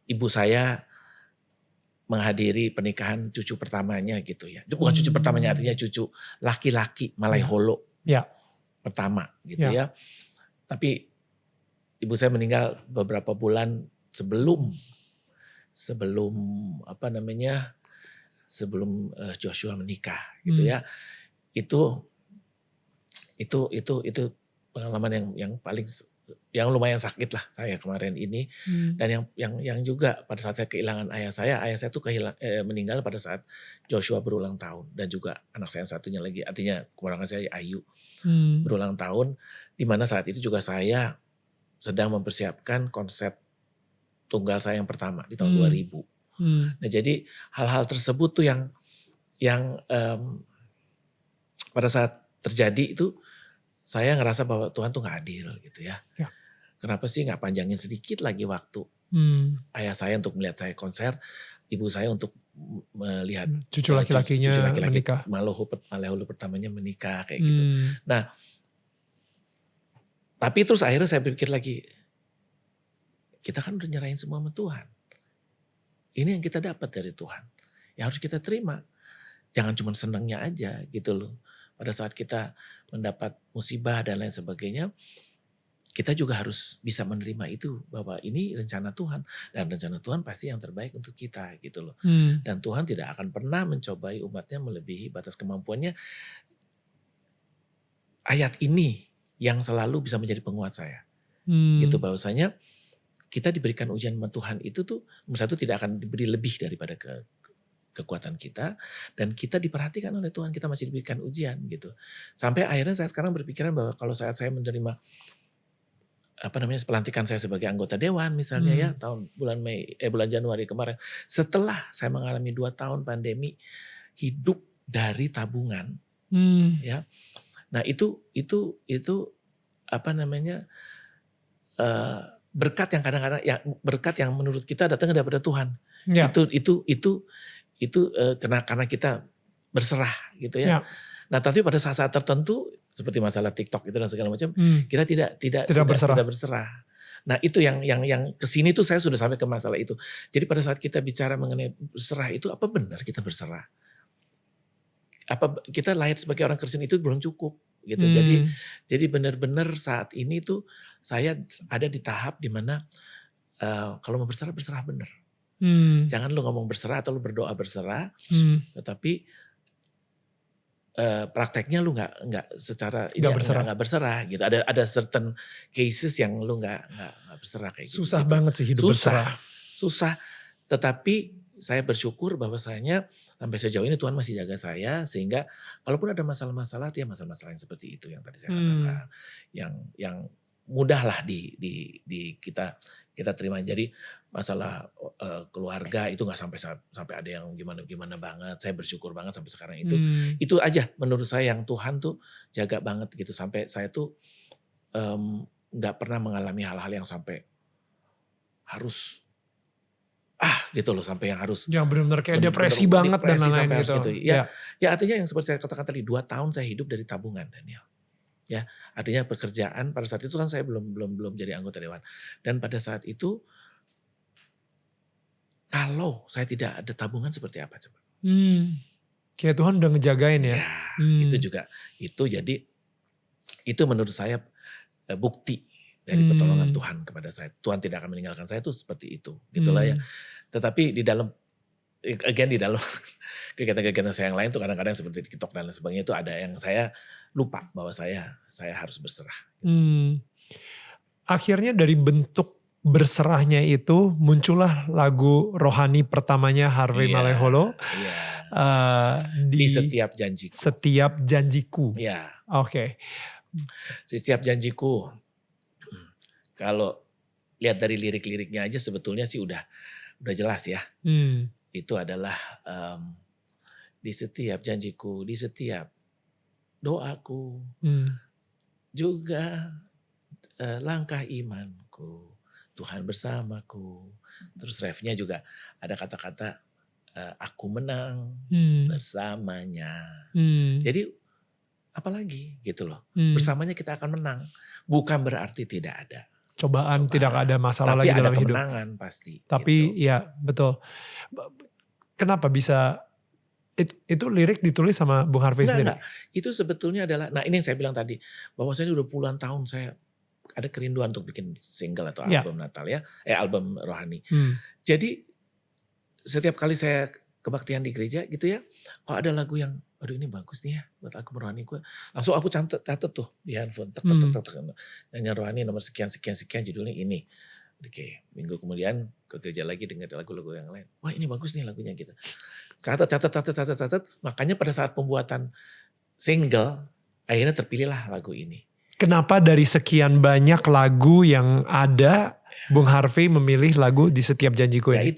ibu saya menghadiri pernikahan cucu pertamanya gitu ya. Bukan cucu pertamanya, artinya cucu laki-laki Malaiholo pertama gitu ya. Tapi ibu saya meninggal beberapa bulan sebelum Joshua menikah gitu ya. Itu pengalaman yang lumayan sakit lah saya kemarin ini. Dan yang juga pada saat saya kehilangan ayah saya tuh meninggal pada saat Joshua berulang tahun, dan juga anak saya yang satunya lagi, artinya keponakan saya Ayu berulang tahun, di mana saat itu juga saya sedang mempersiapkan konsep tunggal saya yang pertama di tahun 2000. Nah, jadi hal-hal tersebut tuh yang pada saat terjadi itu saya ngerasa bahwa Tuhan tuh nggak adil gitu ya. Kenapa sih nggak panjangin sedikit lagi waktu ayah saya untuk melihat saya konser, ibu saya untuk melihat cucu laki-lakinya menikah, Malaiholo pertamanya menikah kayak gitu. Nah, tapi terus akhirnya saya pikir lagi, kita kan udah nyerahin semua sama Tuhan. Ini yang kita dapat dari Tuhan, yang harus kita terima. Jangan cuma senangnya aja gitu loh. Pada saat kita mendapat musibah dan lain sebagainya, kita juga harus bisa menerima itu, bahwa ini rencana Tuhan, dan rencana Tuhan pasti yang terbaik untuk kita gitu loh. Dan Tuhan tidak akan pernah mencobai umatnya melebihi batas kemampuannya. Ayat ini yang selalu bisa menjadi penguat saya. Gitu, bahwasanya kita diberikan ujian sama Tuhan itu tuh nomor satu tidak akan diberi lebih daripada kekuatan kita, dan kita diperhatikan oleh Tuhan, kita masih diberikan ujian gitu. Sampai akhirnya saya sekarang berpikiran bahwa kalau saat saya menerima pelantikan saya sebagai anggota dewan misalnya ya, bulan Januari kemarin, setelah saya mengalami 2 tahun pandemi, hidup dari tabungan ya. Nah, itu berkat yang kadang-kadang berkat yang menurut kita datangnya daripada Tuhan. Itu karena kita berserah gitu ya. Nah, tapi pada saat-saat tertentu seperti masalah TikTok itu dan segala macam, kita tidak berserah. Nah, itu yang kesini tuh saya sudah sampai ke masalah itu. Jadi pada saat kita bicara mengenai berserah itu, apa benar kita berserah? Apa kita lahir sebagai orang Kristen itu belum cukup gitu. Jadi benar-benar saat ini tuh saya ada di tahap dimana kalau mau berserah benar. Jangan lu ngomong berserah atau lu berdoa berserah, tetapi prakteknya lu nggak secara nggak berserah gitu. Ada certain cases yang lu nggak berserah kayak gitu. Susah banget sih hidup berserah. Susah. Tetapi saya bersyukur bahwasanya sampai sejauh ini Tuhan masih jaga saya, sehingga kalaupun ada masalah-masalah, dia masalah-masalah yang seperti itu yang tadi saya katakan, yang mudah lah di kita terima. Jadi masalah keluarga itu nggak sampai ada yang gimana banget. Saya bersyukur banget sampai sekarang itu aja menurut saya yang Tuhan tuh jaga banget gitu, sampai saya tuh nggak pernah mengalami hal-hal yang sampai harus gitu loh, sampai yang harus yang benar-benar kayak depresi banget dan lain-lain gitu. Ya artinya yang seperti saya katakan tadi, 2 tahun saya hidup dari tabungan, Daniel. Ya, artinya pekerjaan pada saat itu kan saya belum jadi anggota dewan. Dan pada saat itu kalau saya tidak ada tabungan seperti apa coba? Kayak Tuhan udah ngejagain ya. Itu juga. Itu menurut saya bukti dari pertolongan Tuhan kepada saya. Tuhan tidak akan meninggalkan saya, itu seperti itu. Gitulah ya. Tetapi di dalam kegiatan-kegiatan saya yang lain tuh kadang-kadang seperti di TikTok dan lain sebagainya, itu ada yang saya lupa bahwa saya harus berserah. Gitu. Akhirnya dari bentuk berserahnya itu muncullah lagu rohani pertamanya Harvey Malaiholo. Di Setiap Janjiku. Setiap Janjiku. Oke. Setiap Janjiku. Kalau lihat dari lirik-liriknya aja sebetulnya sih udah jelas ya. Itu adalah di setiap janjiku, di setiap doaku, juga langkah imanku, Tuhan bersamaku. Terus refnya juga ada kata-kata aku menang bersamanya. Jadi apalagi gitu loh, bersamanya kita akan menang. Bukan berarti tidak ada Cobaan, tidak ada masalah tapi lagi dalam ada hidup. kemenangan pasti. Tapi gitu. ya betul. Kenapa bisa itu lirik ditulis sama Bung Harvey sendiri? Enggak. Itu sebetulnya adalah, nah ini yang saya bilang tadi, bahwa saya udah puluhan tahun saya ada kerinduan untuk bikin single atau album Natal ya, album rohani. Jadi setiap kali saya kebaktian di gereja gitu ya, kalau ada lagu yang, aduh ini bagus nih ya buat album rohani gue, langsung aku catat tuh di handphone, nyanyi rohani nomor sekian judulnya ini. Oke, minggu kemudian ke gereja lagi dengar lagu-lagu yang lain. Wah ini bagus nih lagunya gitu. Catat. Makanya pada saat pembuatan single, akhirnya terpilihlah lagu ini. Kenapa dari sekian banyak lagu yang ada, Bung Harvey memilih lagu Di Setiap Janjiku ini?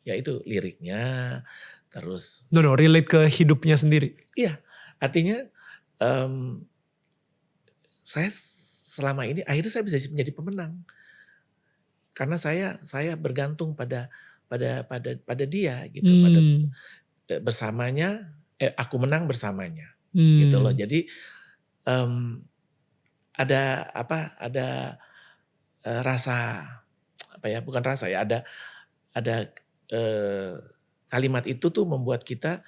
Ya itu liriknya, terus. Relate ke hidupnya sendiri. Iya, artinya saya selama ini akhirnya saya bisa menjadi pemenang. Karena saya bergantung pada dia gitu, pada bersamanya, aku menang bersamanya, gitu loh. Jadi ada rasa apa ya? Bukan rasa ya, ada kalimat itu tuh membuat kita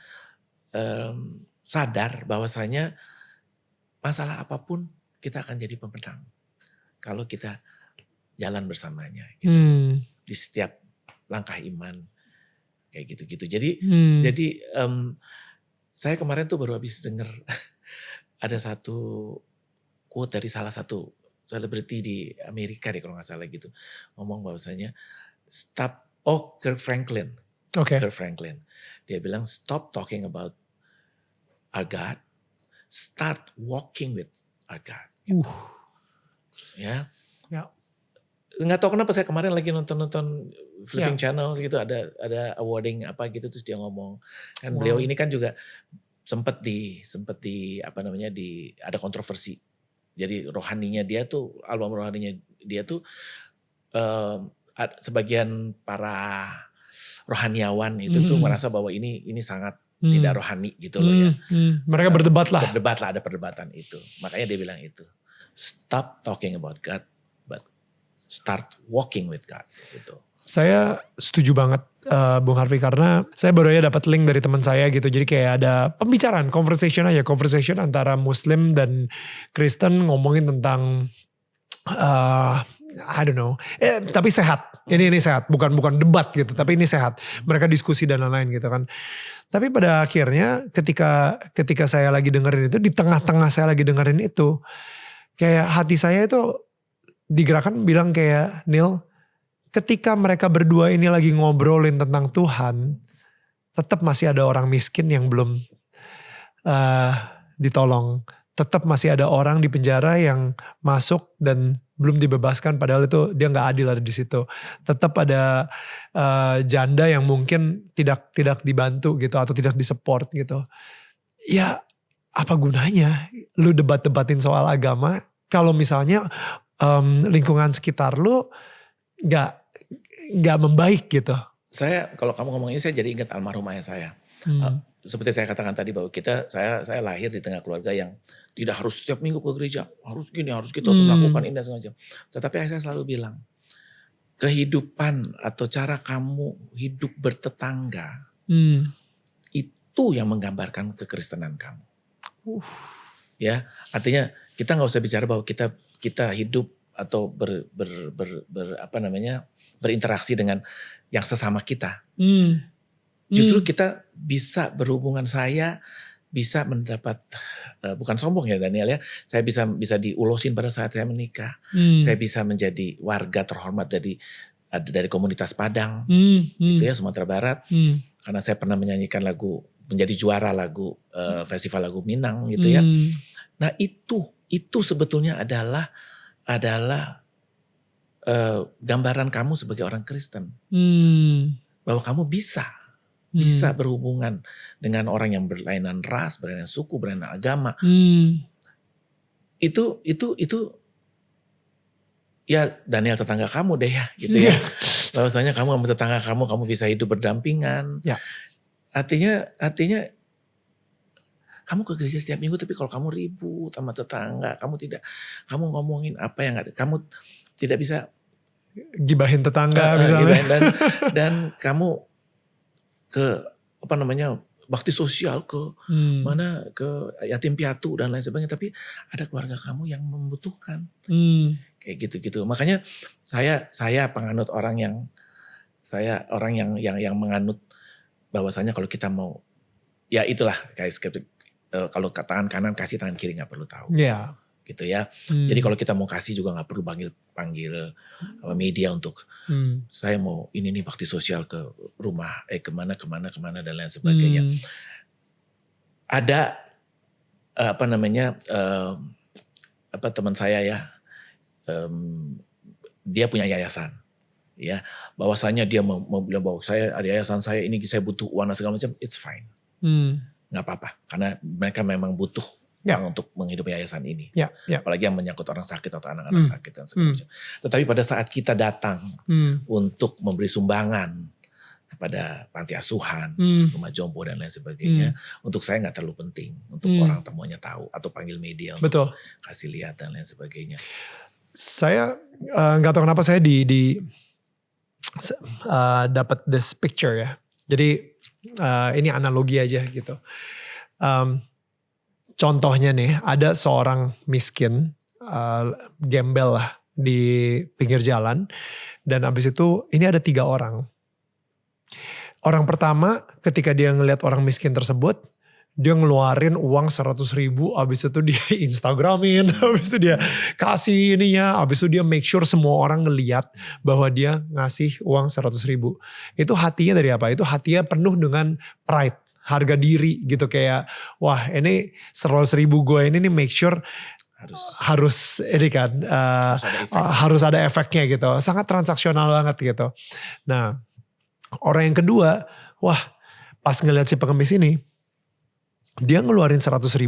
sadar bahwasanya masalah apapun kita akan jadi pemenang kalau kita jalan bersamanya gitu. Di setiap langkah iman kayak gitu-gitu. Jadi saya kemarin tuh baru habis denger ada satu quote dari salah satu selebriti di Amerika deh kalau nggak salah gitu, ngomong bahwasanya Kirk Franklin. Kirk Franklin. Dia bilang stop talking about our God, start walking with our God. Gitu. Ya. Nggak tahu kenapa saya kemarin lagi nonton Flipping Channel gitu, ada awarding apa gitu, terus dia ngomong kan beliau ini kan juga sempat di ada kontroversi. Jadi rohaninya dia tuh, album rohaninya dia tuh sebagian para rohaniawan itu tuh merasa bahwa ini sangat tidak rohani gitu loh ya. Mereka berdebat lah, ada perdebatan itu. Makanya dia bilang itu, stop talking about God, but start walking with God gitu. Saya setuju banget Bung Harvey, karena saya baru aja dapat link dari teman saya gitu. Jadi kayak ada pembicaraan, conversation antara Muslim dan Kristen ngomongin tentang I don't know. Tapi sehat. Ini sehat, bukan debat gitu, tapi ini sehat. Mereka diskusi dan lain-lain gitu kan. Tapi pada akhirnya ketika saya lagi dengerin itu, di tengah-tengah saya lagi dengerin itu, kayak hati saya itu digerakkan bilang kayak, Neil, ketika mereka berdua ini lagi ngobrolin tentang Tuhan, tetap masih ada orang miskin yang belum ditolong. Tetap masih ada orang di penjara yang masuk dan belum dibebaskan, padahal itu dia nggak adil ada di situ. Tetap ada janda yang mungkin tidak dibantu gitu atau tidak disupport gitu. Ya apa gunanya lu debat-debatin soal agama kalau misalnya lingkungan sekitar lu nggak membaik gitu. Saya kalau kamu ngomong ini saya jadi ingat almarhum ayah saya. Seperti saya katakan tadi bahwa saya lahir di tengah keluarga yang tidak harus setiap minggu ke gereja, harus gini, harus gitu, untuk melakukan ini dan segala macam. Tetapi ayah saya selalu bilang, kehidupan atau cara kamu hidup bertetangga itu yang menggambarkan kekristenan kamu. Ya, artinya kita nggak usah bicara bahwa kita hidup atau berinteraksi dengan yang sesama kita. Justru kita bisa berhubungan, saya bisa mendapat, bukan sombong ya Daniel ya, saya bisa diulosin pada saat saya menikah. Saya bisa menjadi warga terhormat dari komunitas Padang, gitu ya, Sumatera Barat. Karena saya pernah menjadi juara lagu festival lagu Minang gitu ya. Nah itu sebetulnya adalah gambaran kamu sebagai orang Kristen. Bahwa kamu bisa berhubungan dengan orang yang berlainan ras, berlainan suku, berlainan agama. Itu ya Daniel tetangga kamu deh ya gitu ya. Bahwasanya kamu sama tetangga kamu bisa hidup berdampingan. Ya. Artinya kamu ke gereja setiap minggu tapi kalau kamu ribut sama tetangga, kamu ngomongin apa yang ada, kamu tidak bisa gibahin tetangga misalnya. Dan kamu ke bakti sosial ke mana, ke yatim piatu dan lain sebagainya, tapi ada keluarga kamu yang membutuhkan. Kayak gitu-gitu. Makanya saya penganut orang yang menganut bahwasanya kalau kita mau, ya itulah guys, kalau tangan kanan kasih, tangan kiri nggak perlu tahu. Yeah. Gitu ya. Jadi kalau kita mau kasih juga nggak perlu panggil media untuk saya mau ini nih bakti sosial ke rumah, kemana dan lain sebagainya. Ada teman saya ya, dia punya yayasan, ya, bahwasanya dia mau bilang bahwa saya ada yayasan saya ini, saya butuh uang dan segala macam, it's fine, nggak apa-apa, karena mereka memang butuh untuk menghidupi yayasan ini. Apalagi yang menyangkut orang sakit atau anak-anak sakit dan segala macam. Tetapi pada saat kita datang untuk memberi sumbangan kepada panti asuhan, rumah jompo dan lain sebagainya, untuk saya nggak terlalu penting untuk orang temuannya tahu atau panggil media untuk kasih lihat dan lain sebagainya. Saya nggak tahu kenapa saya dapat this picture ya. Jadi ini analogi aja gitu. Contohnya nih, ada seorang miskin, gembel lah di pinggir jalan. Dan abis itu ini ada 3 orang. Orang pertama ketika dia ngelihat orang miskin tersebut, dia ngeluarin uang 100.000, abis itu dia Instagramin, abis itu dia kasih ininya, abis itu dia make sure semua orang ngeliat bahwa dia ngasih uang 100.000. Itu hatinya dari apa? Itu hatinya penuh dengan pride. Harga diri gitu, kayak wah ini 100.000 gue ini nih make sure harus ini kan harus ada efeknya gitu, sangat transaksional banget gitu. Nah orang yang kedua, wah pas ngeliat si pengemis ini, dia ngeluarin 100.000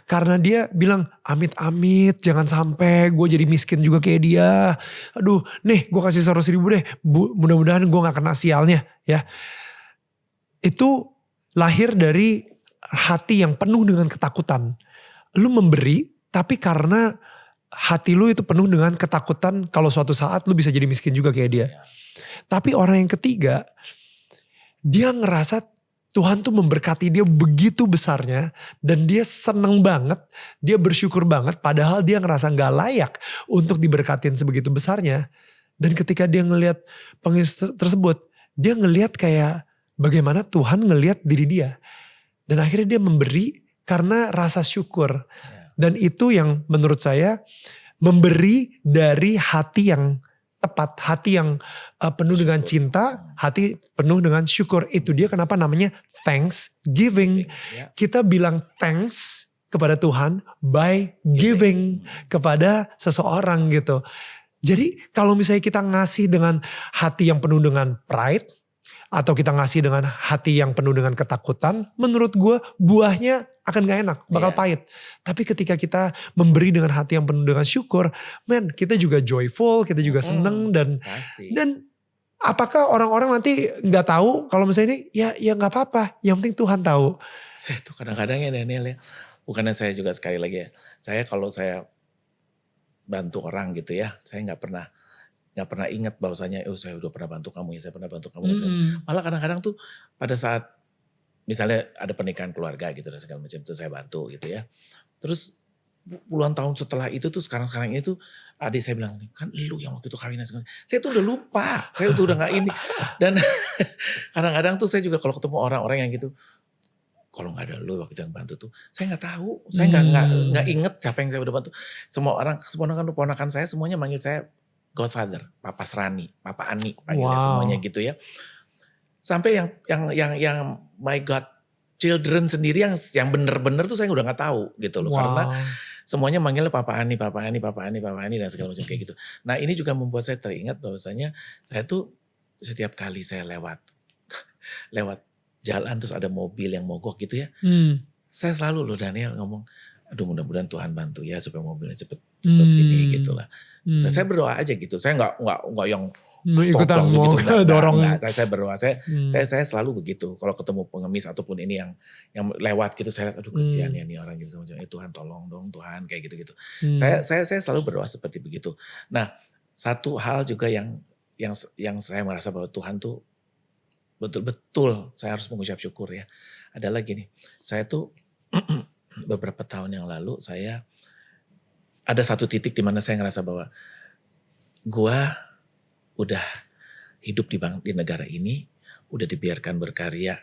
karena dia bilang amit-amit jangan sampai gue jadi miskin juga kayak dia. Aduh nih gue kasih 100.000 deh, mudah-mudahan gue gak kena sialnya ya. Itu lahir dari hati yang penuh dengan ketakutan. Lu memberi, tapi karena hati lu itu penuh dengan ketakutan kalau suatu saat lu bisa jadi miskin juga kayak dia. Tapi orang yang ketiga, dia ngerasa Tuhan tuh memberkati dia begitu besarnya, dan dia seneng banget, dia bersyukur banget, padahal dia ngerasa gak layak untuk diberkatin sebegitu besarnya. Dan ketika dia ngelihat pengemis tersebut, dia ngelihat kayak bagaimana Tuhan ngelihat diri dia. Dan akhirnya dia memberi karena rasa syukur. Dan itu yang menurut saya memberi dari hati yang tepat. Hati yang penuh dengan cinta, hati penuh dengan syukur. Itu dia kenapa namanya thanksgiving. Kita bilang thanks kepada Tuhan by giving kepada seseorang gitu. Jadi kalau misalnya kita ngasih dengan hati yang penuh dengan pride, atau kita ngasih dengan hati yang penuh dengan ketakutan, menurut gue buahnya akan gak enak, bakal pahit. Tapi ketika kita memberi dengan hati yang penuh dengan syukur, kita juga joyful, kita juga seneng, dan apakah orang-orang nanti gak tahu kalau misalnya ini, ya gak apa-apa, yang penting Tuhan tahu. Saya tuh kadang-kadang ya Daniel ya, bukannya saya juga sekali lagi ya, saya kalau saya bantu orang gitu ya, saya gak pernah ingat bahwasanya saya udah pernah bantu kamu ya, saya pernah bantu kamu. Malah kadang-kadang tuh pada saat misalnya ada pernikahan keluarga gitu dan segala macam itu saya bantu gitu ya. Terus puluhan tahun setelah itu tuh sekarang ini tuh adik saya bilang, kan lu yang waktu itu kawinan. Saya tuh udah lupa, saya tuh udah gak ini. Dan kadang-kadang tuh saya juga kalau ketemu orang-orang yang gitu, kalau nggak ada lu waktu itu yang bantu tuh, saya nggak tahu, saya nggak inget siapa yang saya udah bantu. Semua orang, ponakan saya semuanya manggil saya Godfather, Papa Srani, Papa Ani, panggilnya semuanya gitu ya. Sampai yang my God children sendiri yang bener-bener tuh saya udah nggak tahu gitu loh. Karena semuanya manggilnya Papa Ani, Papa Ani, Papa Ani, Papa Ani dan segala macam kayak gitu. Nah ini juga membuat saya teringat bahwasanya saya tuh setiap kali saya lewat jalan terus ada mobil yang mogok gitu ya, saya selalu loh Daniel ngomong, aduh mudah-mudahan Tuhan bantu ya supaya mobilnya cepet ini gitu lah. Saya berdoa aja gitu, saya nggak yang stop Ikutan lah mau gitu, dorong. saya berdoa, saya selalu begitu. Kalau ketemu pengemis ataupun ini yang lewat gitu, saya aduh kesian ya nih orang gitu semacam, Tuhan tolong dong Tuhan kayak gitu-gitu. Saya selalu berdoa seperti begitu. Nah satu hal juga yang saya merasa bahwa Tuhan tuh betul-betul saya harus mengucap syukur ya. Adalah gini, saya tuh beberapa tahun yang lalu saya ada satu titik di mana saya ngerasa bahwa gua udah hidup di negara ini, udah dibiarkan berkarya,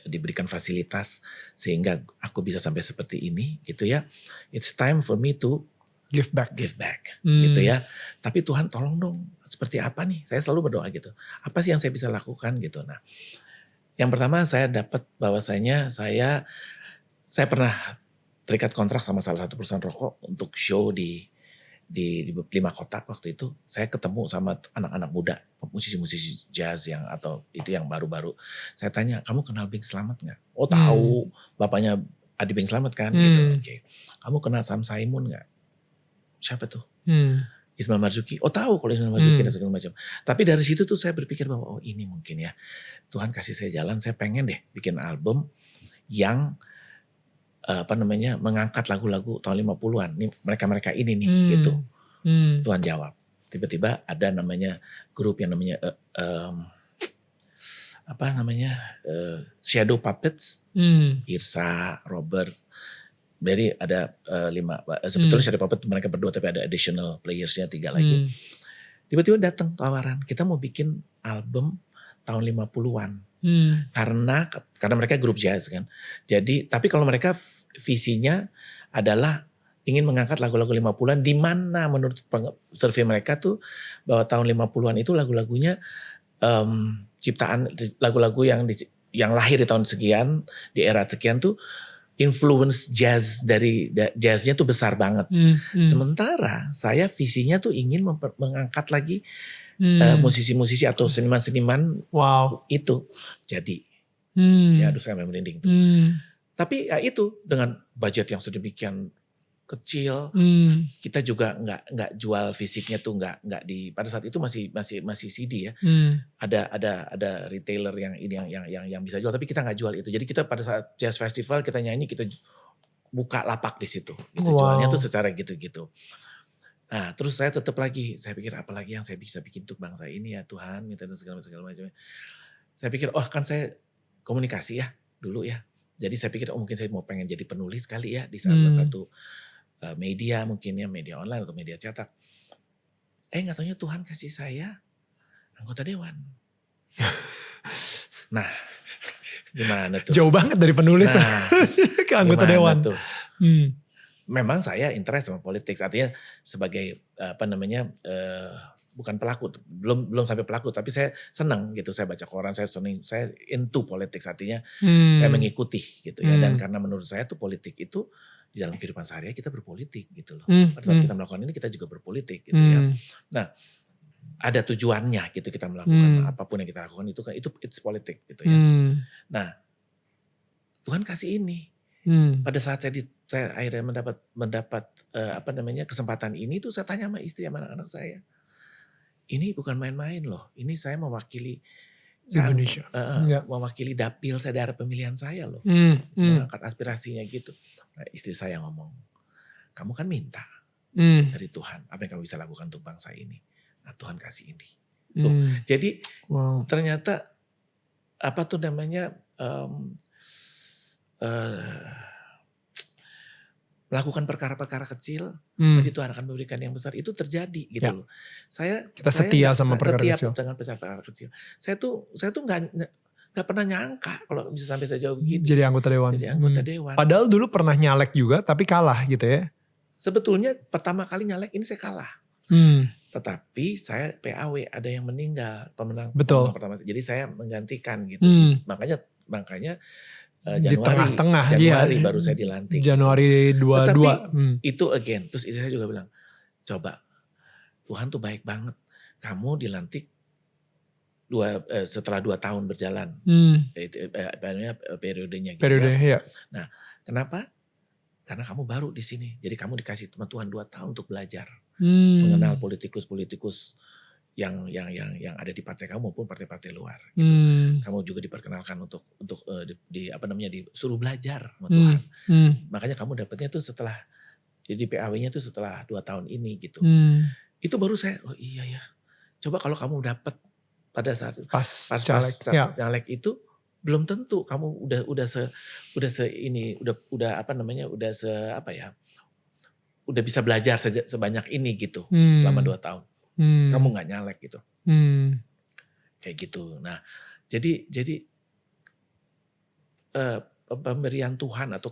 diberikan fasilitas sehingga aku bisa sampai seperti ini gitu ya. It's time for me to Give back. Gitu ya. Tapi Tuhan tolong dong, seperti apa nih? Saya selalu berdoa gitu. Apa sih yang saya bisa lakukan gitu. Nah, yang pertama saya dapat bahwasanya saya pernah terikat kontrak sama salah satu perusahaan rokok untuk show di 5 kota waktu itu. Saya ketemu sama anak-anak muda, musisi-musisi jazz atau itu yang baru-baru. Saya tanya, kamu kenal Bing Slamet gak? Oh tahu, bapaknya Adi Bing Slamet kan gitu. Oke. Kamu kenal Sam Simon gak? Siapa tuh? Ismail Marzuki. Oh tahu kalau Ismail Marzuki dan segala macam. Tapi dari situ tuh saya berpikir bahwa oh ini mungkin ya Tuhan kasih saya jalan. Saya pengen deh bikin album yang mengangkat lagu-lagu tahun 50-an. Nih mereka-mereka ini nih gitu. Tuhan jawab. Tiba-tiba ada namanya grup yang namanya Shadow Puppets. Irsa, Robert. Jadi ada 5, sebetulnya Shadow Puppet mereka berdua tapi ada additional playersnya 3 lagi. Tiba-tiba datang tawaran, kita mau bikin album tahun 50-an. Karena mereka grup jazz kan. Jadi tapi kalau mereka visinya adalah ingin mengangkat lagu-lagu 50-an di mana menurut survei mereka tuh bahwa tahun 50-an itu lagu-lagunya ciptaan lagu-lagu yang lahir di tahun sekian, di era sekian tuh influence jazz dari jazznya tuh besar banget. Sementara saya visinya tuh ingin mengangkat lagi musisi-musisi atau seniman-seniman itu jadi. Ya aduh saya merinding tuh. Tapi ya itu dengan budget yang sedemikian kecil, kita juga nggak jual fisiknya tuh nggak di pada saat itu masih CD ya. Ada retailer yang bisa jual tapi kita nggak jual itu. Jadi kita pada saat jazz festival kita nyanyi kita buka lapak di situ. Gitu, jualnya tuh secara gitu-gitu. Nah, terus saya tetap lagi saya pikir apa lagi yang saya bisa bikin untuk bangsa ini ya Tuhan minta dan segala macam. Saya pikir kan saya komunikasi ya dulu ya. Jadi saya pikir mungkin saya mau pengen jadi penulis kali ya di salah satu media mungkin ya, media online atau media cetak. Gak taunya Tuhan kasih saya anggota dewan. Nah, gimana tuh? Jauh banget dari penulis ke anggota dewan. Tuh? Memang saya interest sama politik, artinya sebagai bukan pelaku, belum sampai pelaku, tapi saya senang gitu, saya baca koran, saya into politics, artinya saya mengikuti gitu ya, dan karena menurut saya tuh politik itu di dalam kehidupan sehari-hari kita berpolitik gitu loh. Pada saat kita melakukan ini kita juga berpolitik gitu ya. Nah, ada tujuannya gitu kita melakukan apapun yang kita lakukan itu it's politik gitu ya. Nah, Tuhan kasih ini. Pada saat saya akhirnya mendapat kesempatan ini tuh saya tanya sama istri sama anak-anak saya. Ini bukan main-main loh. Ini saya mewakili Indonesia. Mewakili dapil saya daerah pemilihan saya loh. Mengangkat aspirasinya gitu. Nah, istri saya ngomong, kamu kan minta dari Tuhan. Apa yang kamu bisa lakukan untuk bangsa ini? Nah Tuhan kasih ini. Tuh. Jadi ternyata melakukan perkara-perkara kecil, nanti Tuhan akan memberikan yang besar. Itu terjadi gitu loh. Kita setia sama perkara kecil. Dengan perkara kecil. Saya tuh nggak pernah nyangka kalau bisa sampai sejauh begini. Jadi anggota dewan. Padahal dulu pernah nyalek juga, tapi kalah gitu ya. Sebetulnya pertama kali nyalek ini saya kalah. Tetapi saya PAW ada yang meninggal pemenang pertama. Jadi saya menggantikan gitu. Makanya Di tengah-tengah Januari baru saya dilantik. Januari 22. Tetapi itu again, terus istri saya juga bilang, coba Tuhan tuh baik banget. Kamu dilantik setelah 2 tahun berjalan, periodenya gitu. Periode, ya. Nah, kenapa? Karena kamu baru di sini. Jadi kamu dikasih teman Tuhan 2 tahun untuk belajar, mengenal politikus-politikus yang ada di partai kamu maupun partai-partai luar. Gitu. Kamu juga diperkenalkan untuk disuruh belajar sama Tuhan. Makanya kamu dapatnya tuh setelah jadi PAW-nya tuh setelah 2 tahun ini gitu. Itu baru saya, oh iya ya. Coba kalau kamu dapat pada saat pas caleg itu belum tentu kamu udah bisa belajar sebanyak ini gitu selama 2 tahun. Kamu nggak nyalek gitu. Kayak gitu. Nah, jadi pemberian Tuhan atau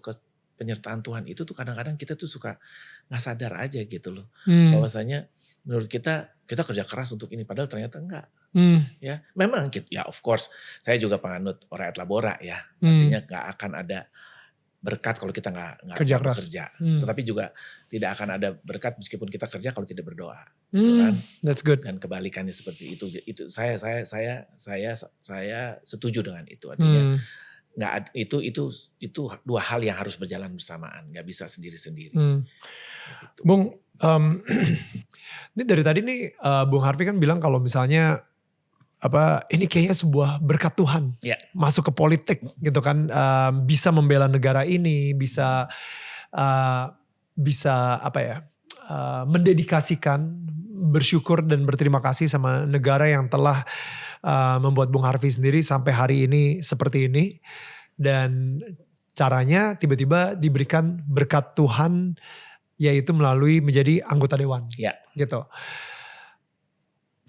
penyertaan Tuhan itu tuh kadang-kadang kita tuh suka nggak sadar aja gitu loh. Bahwasanya menurut kita kerja keras untuk ini, padahal ternyata enggak. Ya, memang gitu. Ya, of course, saya juga penganut ora et labora ya. Artinya nggak akan ada berkat kalau kita nggak kerja. Tetapi juga tidak akan ada berkat meskipun kita kerja kalau tidak berdoa. Gitu kan? That's good. Dan kebalikannya seperti itu. Itu saya setuju dengan itu. Artinya nggak itu 2 hal yang harus berjalan bersamaan, nggak bisa sendiri-sendiri. Gitu. Bung, ini dari tadi nih Bung Harvey kan bilang kalau misalnya ini kayaknya sebuah berkat Tuhan masuk ke politik gitu kan, bisa membela negara ini, bisa mendedikasikan, bersyukur dan berterima kasih sama negara yang telah membuat Bung Harvey sendiri sampai hari ini seperti ini, dan caranya tiba-tiba diberikan berkat Tuhan yaitu melalui menjadi anggota dewan gitu.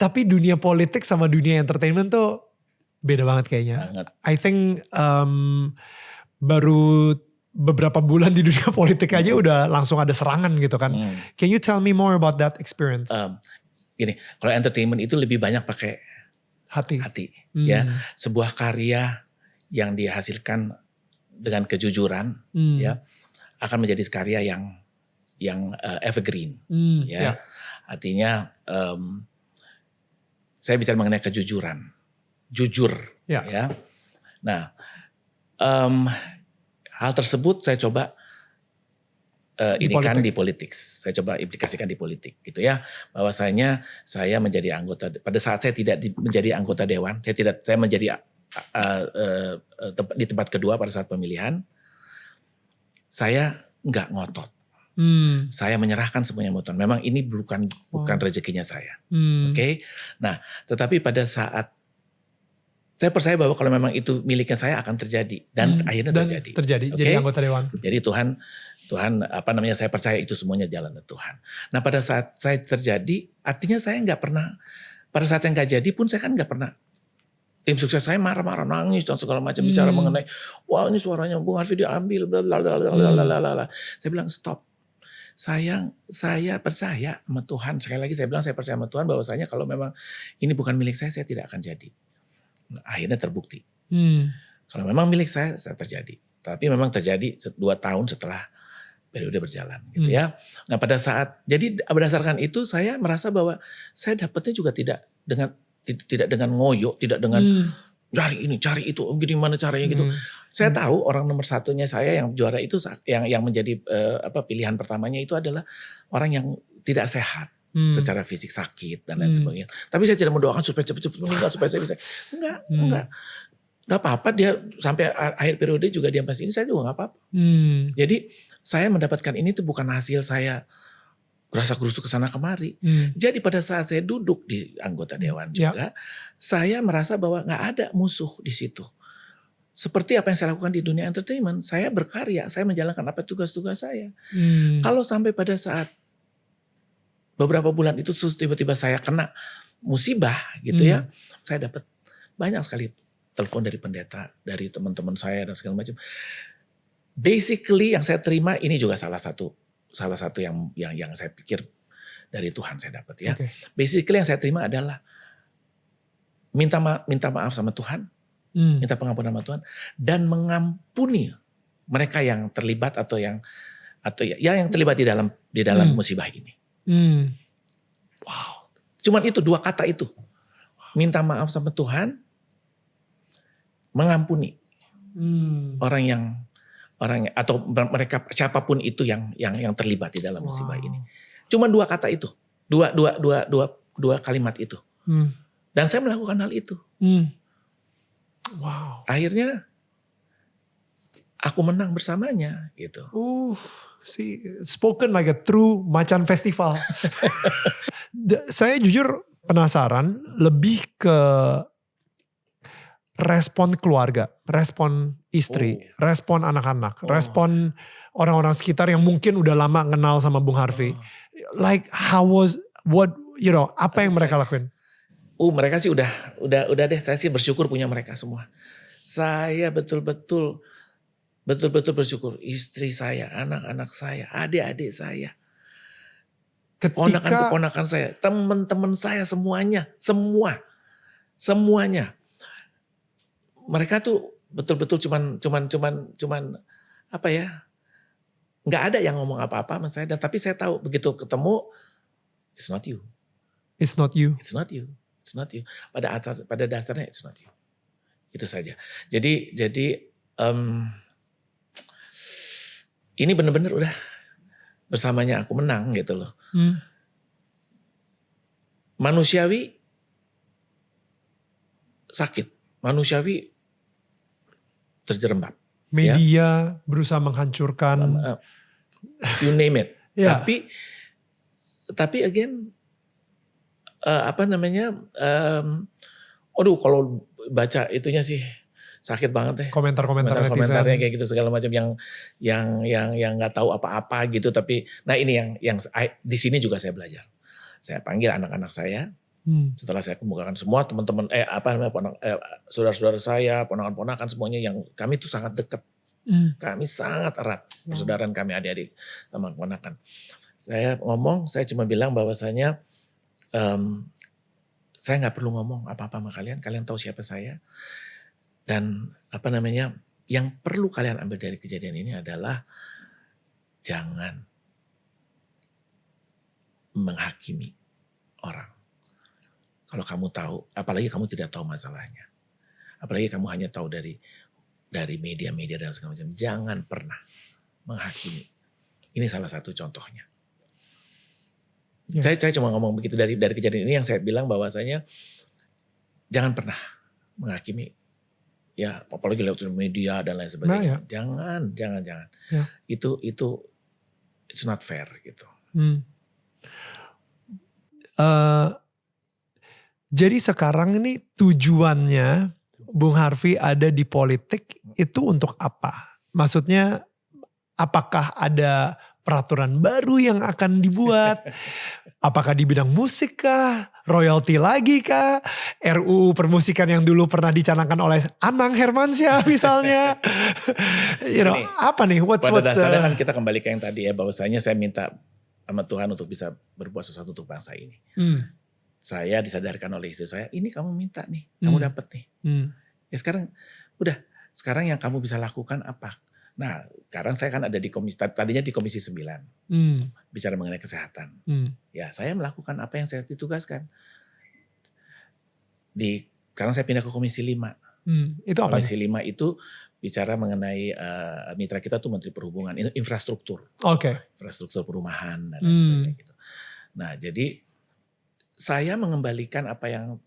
Tapi dunia politik sama dunia entertainment tuh beda banget kayaknya. I think baru beberapa bulan di dunia politik aja udah langsung ada serangan gitu kan. Can you tell me more about that experience? Gini, kalau entertainment itu lebih banyak pakai hati. Ya, sebuah karya yang dihasilkan dengan kejujuran ya akan menjadi karya yang evergreen. Artinya saya bicara mengenai kejujuran, jujur, ya. Nah, hal tersebut saya coba di politik. Saya coba implikasikan di politik, gitu ya. Bahwasanya saya menjadi anggota pada saat saya tidak menjadi anggota dewan, saya menjadi di tempat kedua pada saat pemilihan. Saya nggak ngotot. Saya menyerahkan semuanya Tuhan. Memang ini bukan rezekinya saya. Oke. Nah, tetapi pada saat saya percaya bahwa kalau memang itu miliknya saya akan terjadi dan akhirnya terjadi. Jadi anggota dewan. Jadi Tuhan saya percaya itu semuanya jalan Tuhan. Nah, pada saat saya terjadi, artinya saya nggak pernah, pada saat yang nggak jadi pun saya kan nggak pernah. Tim sukses saya marah-marah, nangis dan segala macam bicara mengenai, wah ini suaranya Bung Harvey diambil, blablabla. Saya bilang stop. Saya percaya sama Tuhan. Sekali lagi saya bilang saya percaya sama Tuhan bahwasanya kalau memang ini bukan milik saya tidak akan jadi. Nah, akhirnya terbukti. Kalau memang milik saya terjadi. Tapi memang terjadi 2 tahun setelah periode berjalan gitu ya. Nah pada saat, jadi berdasarkan itu saya merasa bahwa saya dapatnya juga tidak dengan ngoyo, tidak dengan cari ini, cari itu, gimana caranya gitu. Saya tahu orang nomor satunya saya yang juara itu, yang menjadi pilihan pertamanya itu adalah orang yang tidak sehat secara fisik, sakit dan lain sebagainya. Tapi saya tidak mendoakan supaya cepat-cepat meninggal supaya saya bisa. Enggak apa-apa, dia sampai akhir periode juga dia masih ini, saya juga enggak apa-apa. Jadi saya mendapatkan ini tuh bukan hasil saya gerasa-gerusu kesana kemari. Jadi pada saat saya duduk di anggota dewan juga, saya merasa bahwa nggak ada musuh di situ. Seperti apa yang saya lakukan di dunia entertainment, saya berkarya, saya menjalankan apa tugas-tugas saya. Kalau sampai pada saat beberapa bulan itu tiba-tiba saya kena musibah gitu ya, saya dapat banyak sekali telepon dari pendeta, dari teman-teman saya dan segala macam. Basically yang saya terima ini juga salah satu yang saya pikir dari Tuhan saya dapat ya. Basically yang saya terima adalah minta maaf sama Tuhan, minta pengampunan sama Tuhan dan mengampuni mereka yang terlibat atau yang terlibat di dalam musibah ini. Wow. Cuman itu 2 kata itu. Minta maaf sama Tuhan, mengampuni orang atau mereka siapapun itu yang terlibat di dalam musibah ini. Cuman 2 kata itu. Dua kalimat itu. Dan saya melakukan hal itu. Wow. Akhirnya aku menang bersamanya gitu. See, spoken like a true Macan Festival. Saya jujur penasaran lebih ke respon keluarga, respon istri, respon anak-anak, respon orang-orang sekitar yang mungkin udah lama kenal sama Bung Harvey. Like apa yang mereka lakuin? Mereka sih udah deh. Saya sih bersyukur punya mereka semua. Saya betul-betul bersyukur. Istri saya, anak-anak saya, adik-adik saya, keponakan saya, teman-teman saya semuanya. Mereka tuh betul-betul cuman apa ya? Nggak ada yang ngomong apa-apa sama saya. Tapi saya tahu begitu ketemu, it's not you. It's not you. It's not you. It's not you. Pada dasarnya it's not you. Itu saja. Jadi ini benar-benar udah bersamanya aku menang gitu loh. Manusiawi sakit. Manusiawi terjerembab. Media berusaha menghancurkan. You name it. Yeah. Tapi again, kalau baca itunya sih sakit banget deh. Komentar-komentarnya kayak gitu segala macam yang nggak tahu apa-apa gitu. Tapi nah ini yang di sini juga saya belajar. Saya panggil anak-anak saya. Setelah saya kemukakan semua teman-teman saudara-saudara saya, ponakan-ponakan semuanya yang kami tuh sangat dekat. Kami sangat erat persaudaraan kami, adik-adik sama ponakan. Saya ngomong, saya cuma bilang bahwasanya saya nggak perlu ngomong apa-apa sama kalian tahu siapa saya. Dan yang perlu kalian ambil dari kejadian ini adalah jangan menghakimi orang. Kalau kamu tahu, apalagi kamu tidak tahu masalahnya. Apalagi kamu hanya tahu dari media-media dan segala macam. Jangan pernah menghakimi. Ini salah satu contohnya. Saya cuma ngomong begitu dari kejadian ini yang saya bilang bahwasanya jangan pernah menghakimi. Ya, apalagi lewat media dan lain sebagainya. Jangan. Ya. Itu it's not fair gitu. Jadi sekarang ini tujuannya Bung Harvey ada di politik itu untuk apa? Maksudnya apakah ada peraturan baru yang akan dibuat? Apakah di bidang musik kah? Royalti lagi kah? RUU permusikan yang dulu pernah dicanangkan oleh Anang Hermansyah misalnya. Apa nih? Pada dasarnya kan kita kembali ke yang tadi ya, bahwasanya saya minta sama Tuhan untuk bisa berbuat sesuatu untuk bangsa ini. Saya disadarkan oleh istri saya, ini kamu minta nih, kamu dapat nih. Ya sekarang yang kamu bisa lakukan apa? Nah, sekarang saya kan ada tadinya di Komisi 9, bicara mengenai kesehatan. Ya, saya melakukan apa yang saya ditugaskan. Sekarang saya pindah ke Komisi 5. Itu apa? Komisi 5 itu bicara mengenai mitra kita tuh Menteri Perhubungan, infrastruktur. Infrastruktur perumahan dan lain sebagainya gitu. Nah, jadi saya mengembalikan apa yang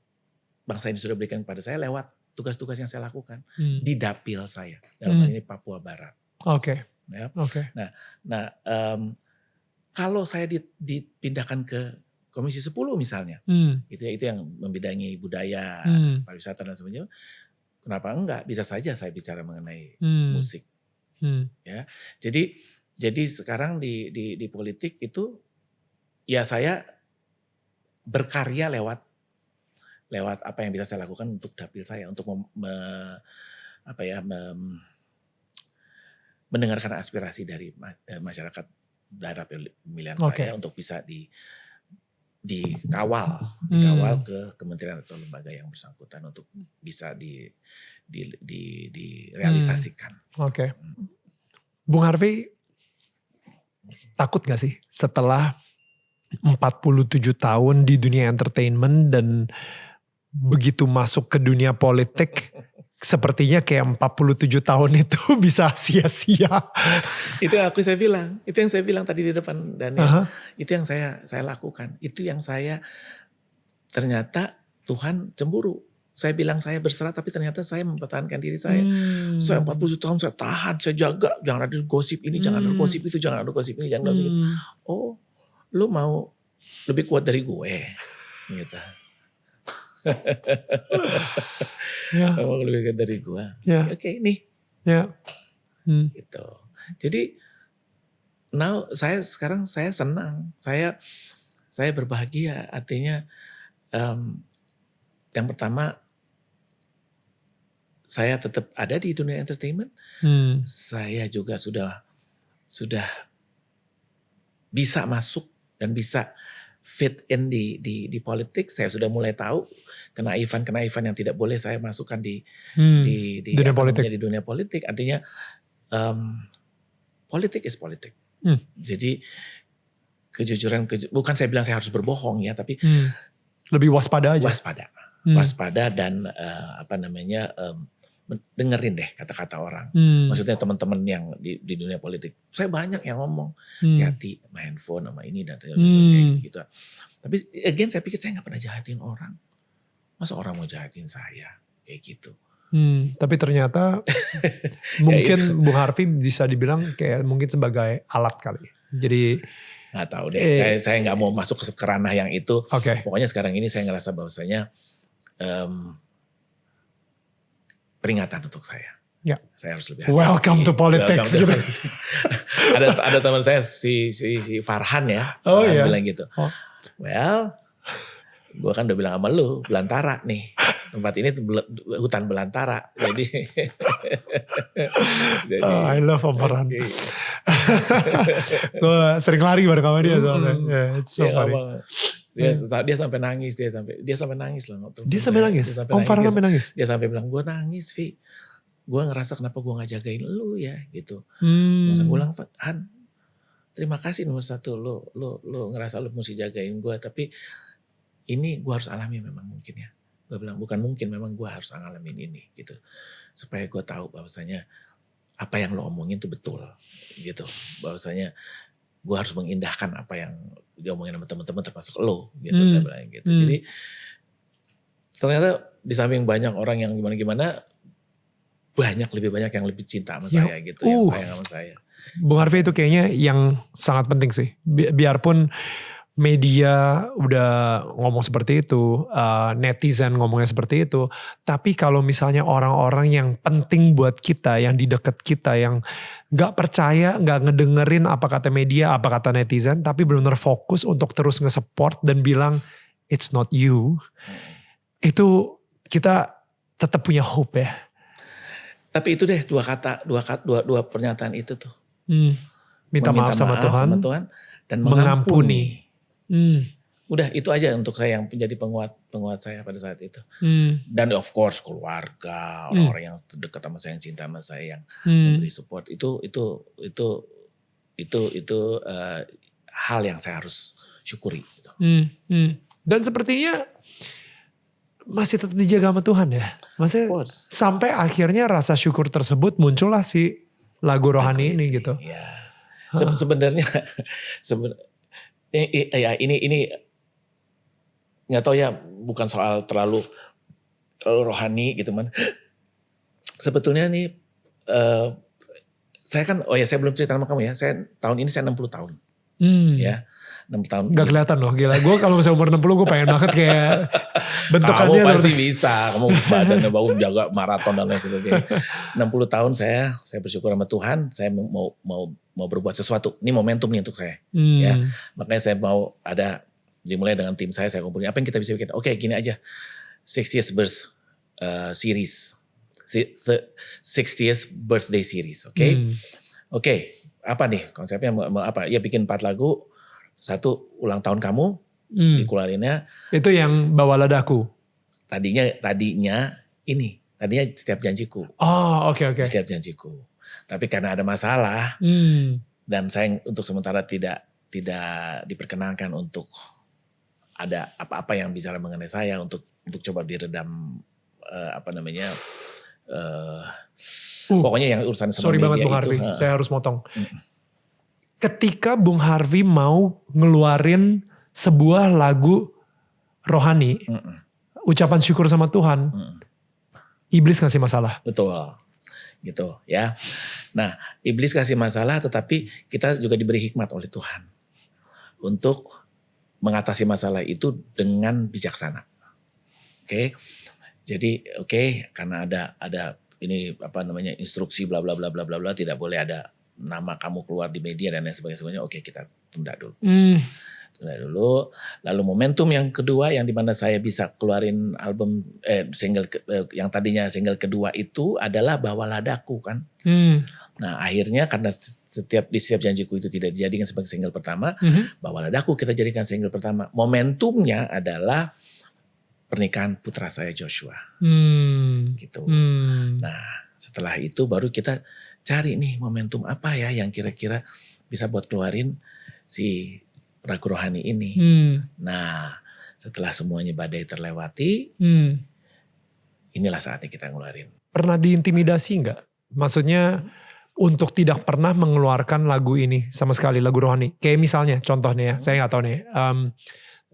bangsa ini sudah berikan kepada saya lewat tugas-tugas yang saya lakukan di dapil saya, dalam hal ini Papua Barat. Ya. Nah, kalau saya dipindahkan ke Komisi 10 misalnya, itu yang membidangi budaya, pariwisata dan sebagainya, kenapa enggak? Bisa saja saya bicara mengenai musik. Ya, jadi sekarang di politik itu ya saya berkarya lewat apa yang bisa saya lakukan untuk dapil saya, untuk mendengarkan aspirasi dari masyarakat daerah pemilihan saya untuk bisa dikawal ke kementerian atau lembaga yang bersangkutan untuk bisa direalisasikan. Oke. Bung Harvey, takut gak sih setelah 47 tahun di dunia entertainment dan begitu masuk ke dunia politik, sepertinya kayak 47 tahun itu bisa sia-sia. Itu yang saya bilang tadi di depan Daniel. Itu yang saya lakukan. Itu yang saya, ternyata Tuhan cemburu. Saya bilang saya berserah, tapi ternyata saya mempertahankan diri saya. Saya 47 tahun saya tahan, saya jaga. Jangan ada gosip ini, jangan ada gosip itu, jangan ada gosip ini, jangan ada gosip itu. Oh, lu mau lebih kuat dari gue? Gitu. Mau lebih kuat dari gue? Oke, nih. Gitu. Jadi, sekarang saya senang. Saya berbahagia. Artinya, yang pertama, saya tetap ada di dunia entertainment. Saya juga sudah bisa masuk dan bisa fit in di politik. Saya sudah mulai tahu kenaifan yang tidak boleh saya masukkan di dunia politik. Artinya politik is politik. Jadi kejujuran, bukan saya bilang saya harus berbohong ya, tapi lebih waspada aja. Waspada dan dengerin deh kata-kata orang. Maksudnya teman-teman yang di dunia politik. Saya banyak yang ngomong, hati-hati sama handphone, sama ini dan kayak gitu. Tapi again saya pikir saya gak pernah jahatin orang. Masa orang mau jahatin saya? Kayak gitu. Tapi ternyata mungkin Bung Harvey bisa dibilang kayak mungkin sebagai alat kali. Jadi nggak tahu deh. Saya nggak mau masuk ke ranah yang itu. Pokoknya sekarang ini saya ngerasa bahwasanya peringatan untuk saya. Saya harus lebih hati-hati. Welcome to politics. Gitu. ada teman saya si Farhan ya. Farhan bilang gitu. Well, gue kan udah bilang sama lu, belantara nih. Tempat ini hutan belantara. Jadi I love Om Farhan. Gue sering lari bareng sama dia soalnya. It's so funny. Dia sampai nangis, dia sampai nangis loh. Dia sampai nangis. Om Farhan sampai nangis. Dia sampai bilang, gue nangis, Vi. Gue ngerasa kenapa gue gak jagain lu ya gitu. Gue bilang, Han, terima kasih nomor satu. Lu ngerasa lu mesti jagain gue. Tapi ini gue harus alami memang mungkin ya. Gue bilang bukan mungkin, memang gue harus ngalamin ini gitu. Supaya gue tahu bahwasanya apa yang lo omongin itu betul gitu. Bahwasanya gue harus mengindahkan apa yang diomongin sama teman-teman termasuk lo gitu. Saya bilang gitu. Jadi ternyata di samping banyak orang yang gimana-gimana, lebih banyak yang lebih cinta sama saya gitu. Yang sayang sama saya. Bung Harvey itu kayaknya yang sangat penting sih. Biarpun media udah ngomong seperti itu, netizen ngomongnya seperti itu, tapi kalau misalnya orang-orang yang penting buat kita, yang di dekat kita, yang gak percaya, gak ngedengerin apa kata media, apa kata netizen, tapi benar-benar fokus untuk terus nge-support dan bilang, it's not you, itu kita tetap punya hope ya. Tapi itu deh dua pernyataan itu tuh. Minta maaf sama Tuhan dan mengampuni. Udah itu aja untuk saya yang menjadi penguat saya pada saat itu. Dan of course keluarga, orang-orang yang dekat sama saya, yang cinta sama saya, yang memberi support itu hal yang saya harus syukuri. Gitu. Dan sepertinya masih tetap dijaga sama Tuhan ya. Maksudnya sampai akhirnya rasa syukur tersebut muncullah si lagu rohani ini gitu. Ya. Sebenarnya ini nggak tahu ya, bukan soal terlalu rohani gitu man. Sebetulnya nih saya kan, saya belum cerita sama kamu ya. Tahun ini saya 60 tahun. Ya, 60 tahun. Gak kelihatan loh, gila. Gue kalau misalnya umur 60 gue pengen banget kayak bentukannya. Kamu pasti bisa, kamu badannya bagus, jaga maraton dan lain sebagainya. 60 tahun saya bersyukur sama Tuhan, saya mau berbuat sesuatu. Ini momentum nih untuk saya. Ya, makanya saya mau dimulai dengan tim saya kumpulin. Apa yang kita bisa bikin? Oke, gini aja. 60th birth series. 60th birthday series. Oke, apa nih konsepnya? Apa? Ya bikin 4 lagu. 1 ulang tahun kamu, Dikeluarinnya Itu yang bawalah daku. tadinya setiap janjiku. Oh, oke. Setiap janjiku. Tapi karena ada masalah dan saya untuk sementara tidak diperkenankan untuk ada apa-apa yang bicara mengenai saya untuk coba diredam pokoknya yang urusan sama sorry media banget Bung itu. Harvey, saya harus motong. Ketika Bung Harvey mau ngeluarin sebuah lagu rohani, ucapan syukur sama Tuhan, iblis ngasih masalah. Betul, gitu ya. Nah, iblis kasih masalah, tetapi kita juga diberi hikmat oleh Tuhan untuk mengatasi masalah itu dengan bijaksana. Oke, jadi karena ada ini instruksi bla bla bla bla bla bla, tidak boleh ada nama kamu keluar di media dan lain sebagainya. Oke, kita tunda dulu. Tunda dulu. Lalu momentum yang kedua yang dimana saya bisa keluarin album single yang tadinya single kedua itu adalah Bawalah Daku kan. Nah akhirnya karena di setiap janjiku itu tidak dijadikan sebagai single pertama, Bawalah Daku kita jadikan single pertama. Momentumnya adalah pernikahan putra saya Joshua. Gitu. Nah setelah itu baru kita cari nih momentum apa ya yang kira-kira bisa buat keluarin si ragu rohani ini. Nah setelah semuanya badai terlewati, inilah saatnya kita ngeluarin. Pernah diintimidasi nggak? Maksudnya untuk tidak pernah mengeluarkan lagu ini sama sekali, lagu rohani. Kayak misalnya contohnya ya, saya nggak tahu nih,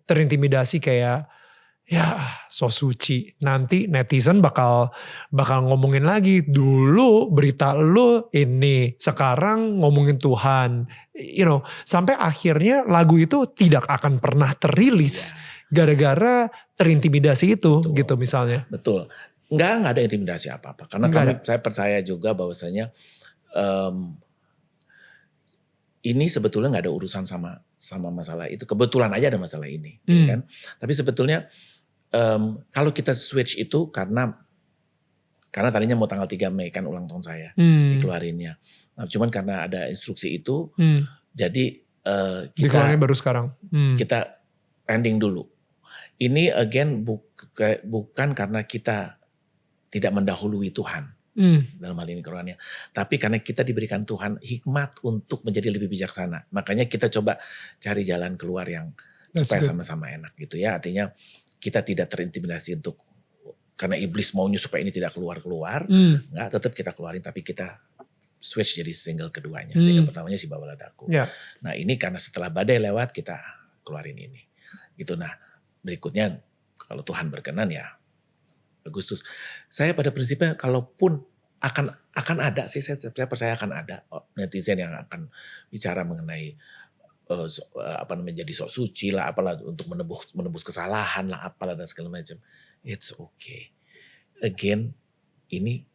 terintimidasi kayak ya so suci, nanti netizen bakal ngomongin lagi, dulu berita lu ini, sekarang ngomongin Tuhan, sampai akhirnya lagu itu tidak akan pernah terilis gara-gara terintimidasi itu. Betul. Gitu misalnya. Betul, nggak ada intimidasi apa-apa karena saya percaya juga bahwasanya ini sebetulnya nggak ada urusan sama masalah itu, kebetulan aja ada masalah ini, kan? Tapi sebetulnya kalau kita switch itu karena tadinya mau tanggal 3 Mei kan ulang tahun saya dikeluarinnya. Nah, cuman karena ada instruksi itu, jadi kita baru sekarang. Kita pending dulu. Ini again bukan karena kita tidak mendahului Tuhan dalam hal ini kerohanian, tapi karena kita diberikan Tuhan hikmat untuk menjadi lebih bijaksana. Makanya kita coba cari jalan keluar yang supaya sama-sama enak gitu ya. Artinya kita tidak terintimidasi untuk karena iblis maunya supaya ini tidak keluar, enggak, tetap kita keluarin, tapi kita switch jadi single keduanya. Single pertamanya si Bawalah Daku. Nah ini karena setelah badai lewat kita keluarin ini. Gitu. Nah berikutnya kalau Tuhan berkenan ya Agustus. Saya pada prinsipnya kalaupun akan ada sih, saya percaya akan ada netizen yang akan bicara mengenai menjadi sok suci lah, apalah untuk menebus kesalahan lah, apalah dan segala macam. It's okay. Again, ini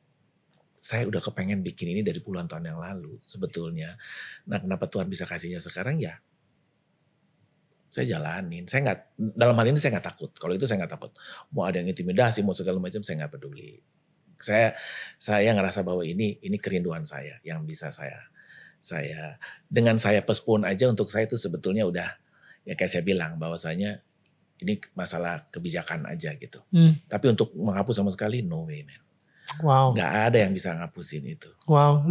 saya udah kepengen bikin ini dari puluhan tahun yang lalu sebetulnya. Nah, kenapa Tuhan bisa kasihnya sekarang ya? Saya jalanin. Dalam hal ini saya nggak takut. Kalau itu saya nggak takut. Mau ada yang intimidasi, mau segala macam, saya nggak peduli. Saya ngerasa bahwa ini kerinduan saya yang bisa saya dengan saya postpone aja, untuk saya itu sebetulnya udah ya kayak saya bilang bahwasanya ini masalah kebijakan aja gitu. Tapi untuk menghapus sama sekali no way man. Wow. Gak ada yang bisa ngapusin itu. Wow,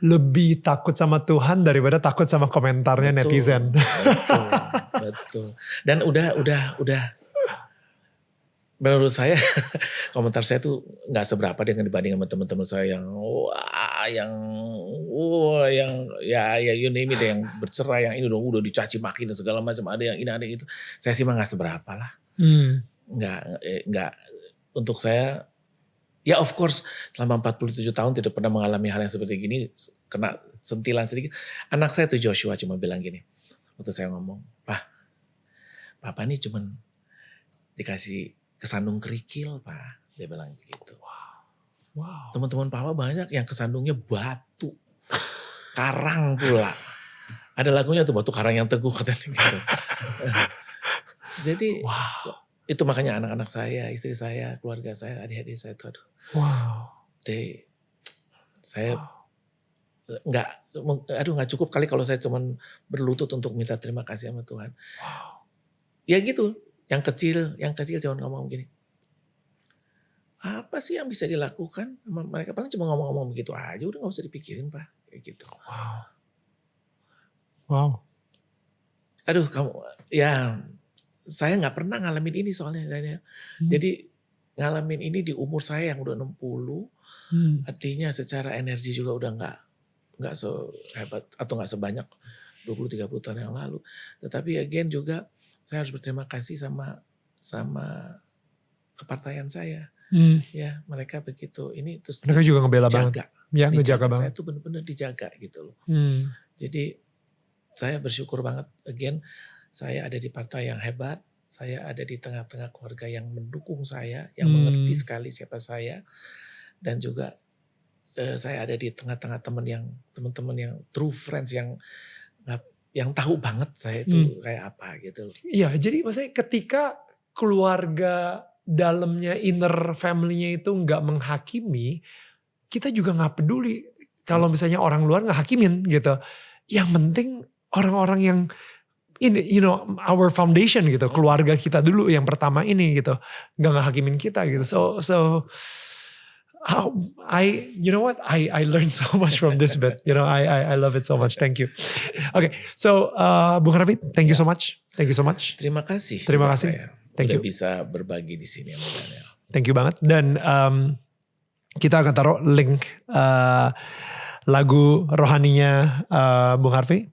lebih takut sama Tuhan daripada takut sama komentarnya netizen. Betul. Dan udah menurut saya komentar saya tuh nggak seberapa dengan dibanding sama teman-teman saya yang you name it, yang bercerai, yang ini udah dicaci maki dan segala macam, ada yang ini ada yang itu. Saya sih mah nggak seberapa lah. Nggak untuk saya. Ya of course selama 47 tahun tidak pernah mengalami hal yang seperti gini, kena sentilan sedikit. Anak saya tuh Joshua cuma bilang gini, waktu saya ngomong, Papa ini cuma dikasih kesandung kerikil Pak, dia bilang begitu. Wow. Teman-teman Papa banyak yang kesandungnya batu, karang pula. Ada lagunya tuh, batu karang yang teguh katanya gitu. Jadi itu makanya anak-anak saya, istri saya, keluarga saya, adik-adik saya itu saya nggak cukup kali kalau saya cuman berlutut untuk minta terima kasih sama Tuhan. ya gitu, yang kecil cuma ngomong gini, apa sih yang bisa dilakukan? Mereka paling cuma ngomong-ngomong begitu aja, udah nggak usah dipikirin Pak, kayak gitu. Wow. Aduh kamu, ya saya nggak pernah ngalamin ini soalnya Daniel. Jadi ngalamin ini di umur saya yang udah 60, artinya secara energi juga udah nggak sehebat atau nggak sebanyak 20-30 tahun yang lalu. Tetapi again juga saya harus berterima kasih sama kepartaian saya. Ya mereka begitu ini terus mereka juga ngebela banget. Ya ngejaga banget. Saya tuh benar-benar dijaga gitu loh. Jadi saya bersyukur banget again saya ada di partai yang hebat. Saya ada di tengah-tengah keluarga yang mendukung saya, yang mengerti sekali siapa saya, dan juga saya ada di tengah-tengah teman-teman yang true friends yang tahu banget saya itu kayak apa gitu. Iya, jadi maksudnya ketika keluarga dalamnya inner family-nya itu nggak menghakimi, kita juga nggak peduli kalau misalnya orang luar nggak hakimin gitu. Yang penting orang-orang yang ini, our foundation gitu, keluarga kita dulu yang pertama ini gitu, nggak hakimin kita gitu. So you know what? I learned so much from this bit. I love it so much. Thank you. Okay, so Bung Harvey, thank you so much. Thank you so much. Terima kasih. Thank you. Bisa berbagi di sini. Thank you banget. Dan kita akan taruh link lagu rohaninya Bung Harvey.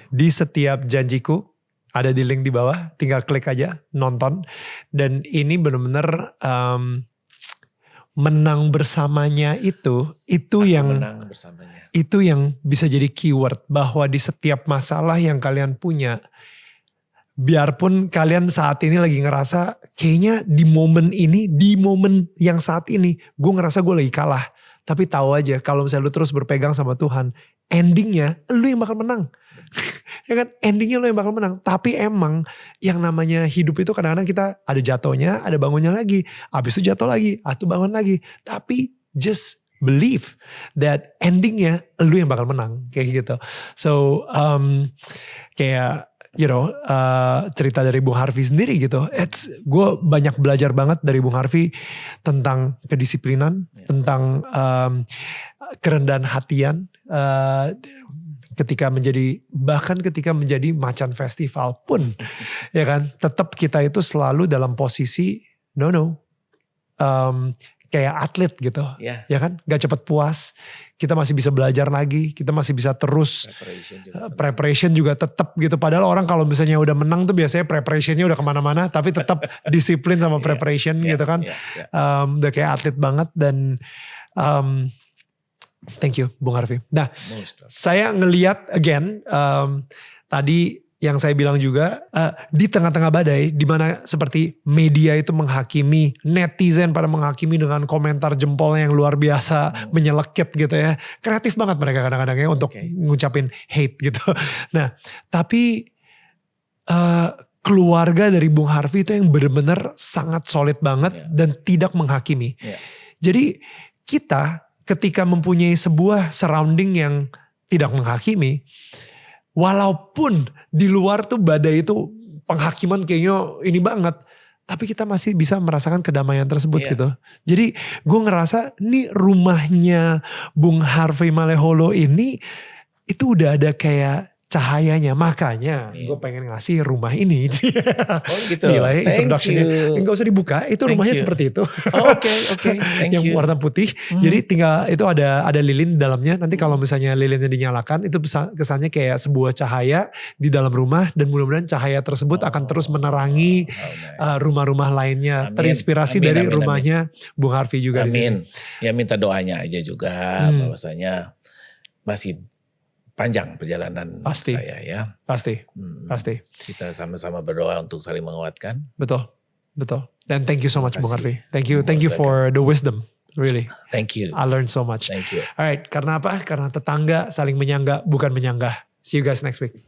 Di setiap janjiku ada di link di bawah, tinggal klik aja nonton. Dan ini benar-benar menang bersamanya itu yang bisa jadi keyword bahwa di setiap masalah yang kalian punya, biarpun kalian saat ini lagi ngerasa kayaknya di momen yang saat ini gue ngerasa gue lagi kalah. Tapi tahu aja kalau misalnya lu terus berpegang sama Tuhan, endingnya lu yang bakal menang. Ya kan, endingnya lu yang bakal menang. Tapi emang yang namanya hidup itu kadang-kadang kita ada jatuhnya, ada bangunnya lagi. Habis itu jatuh lagi, atau bangun lagi. Tapi just believe that endingnya lu yang bakal menang. Kayak gitu. So kayak cerita dari Bung Harvey sendiri gitu. Gue banyak belajar banget dari Bung Harvey tentang kedisiplinan, tentang kerendahan hatian. Ketika menjadi macan festival pun, ya kan, tetap kita itu selalu dalam posisi kayak atlet gitu, ya kan, gak cepet puas. Kita masih bisa belajar lagi, kita masih bisa terus preparation juga tetap gitu. Padahal orang kalau misalnya udah menang tuh biasanya preparationnya udah kemana-mana, tapi tetap disiplin sama preparation gitu kan. Udah kayak atlet banget dan thank you Bung Harvey. Nah, saya ngeliat again tadi yang saya bilang juga di tengah-tengah badai, di mana seperti media itu menghakimi, netizen pada menghakimi dengan komentar jempolnya yang luar biasa, menyelekit gitu ya. Kreatif banget mereka kadang-kadang ya untuk ngucapin hate gitu. Nah, tapi keluarga dari Bung Harvey itu yang benar-benar sangat solid banget dan tidak menghakimi. Jadi kita ketika mempunyai sebuah surrounding yang tidak menghakimi, walaupun di luar tuh badai itu penghakiman kayaknya ini banget, tapi kita masih bisa merasakan kedamaian tersebut gitu. Jadi gue ngerasa nih rumahnya Bung Harvey Maleholo ini itu udah ada kayak cahayanya, makanya gue pengen ngasih rumah ini. Oh gitu. Gila ya introductionnya. Gak usah dibuka, itu rumahnya seperti itu. Oke. Yang warna putih. Jadi tinggal itu ada lilin di dalamnya. Nanti kalau misalnya lilinnya dinyalakan, itu kesannya kayak sebuah cahaya di dalam rumah. Dan mudah-mudahan cahaya tersebut akan terus menerangi rumah-rumah lainnya. Terinspirasi dari rumahnya Bung Harvey juga. Amin. Ya minta doanya aja juga. Bahwasanya masih panjang perjalanan saya ya. Pasti. Kita sama-sama berdoa untuk saling menguatkan. Betul. Dan thank you so much Bung Harvey. Thank you for the wisdom. Really. Thank you. I learned so much. Thank you. Alright, karena apa? Karena tetangga saling menyangga bukan menyanggah. See you guys next week.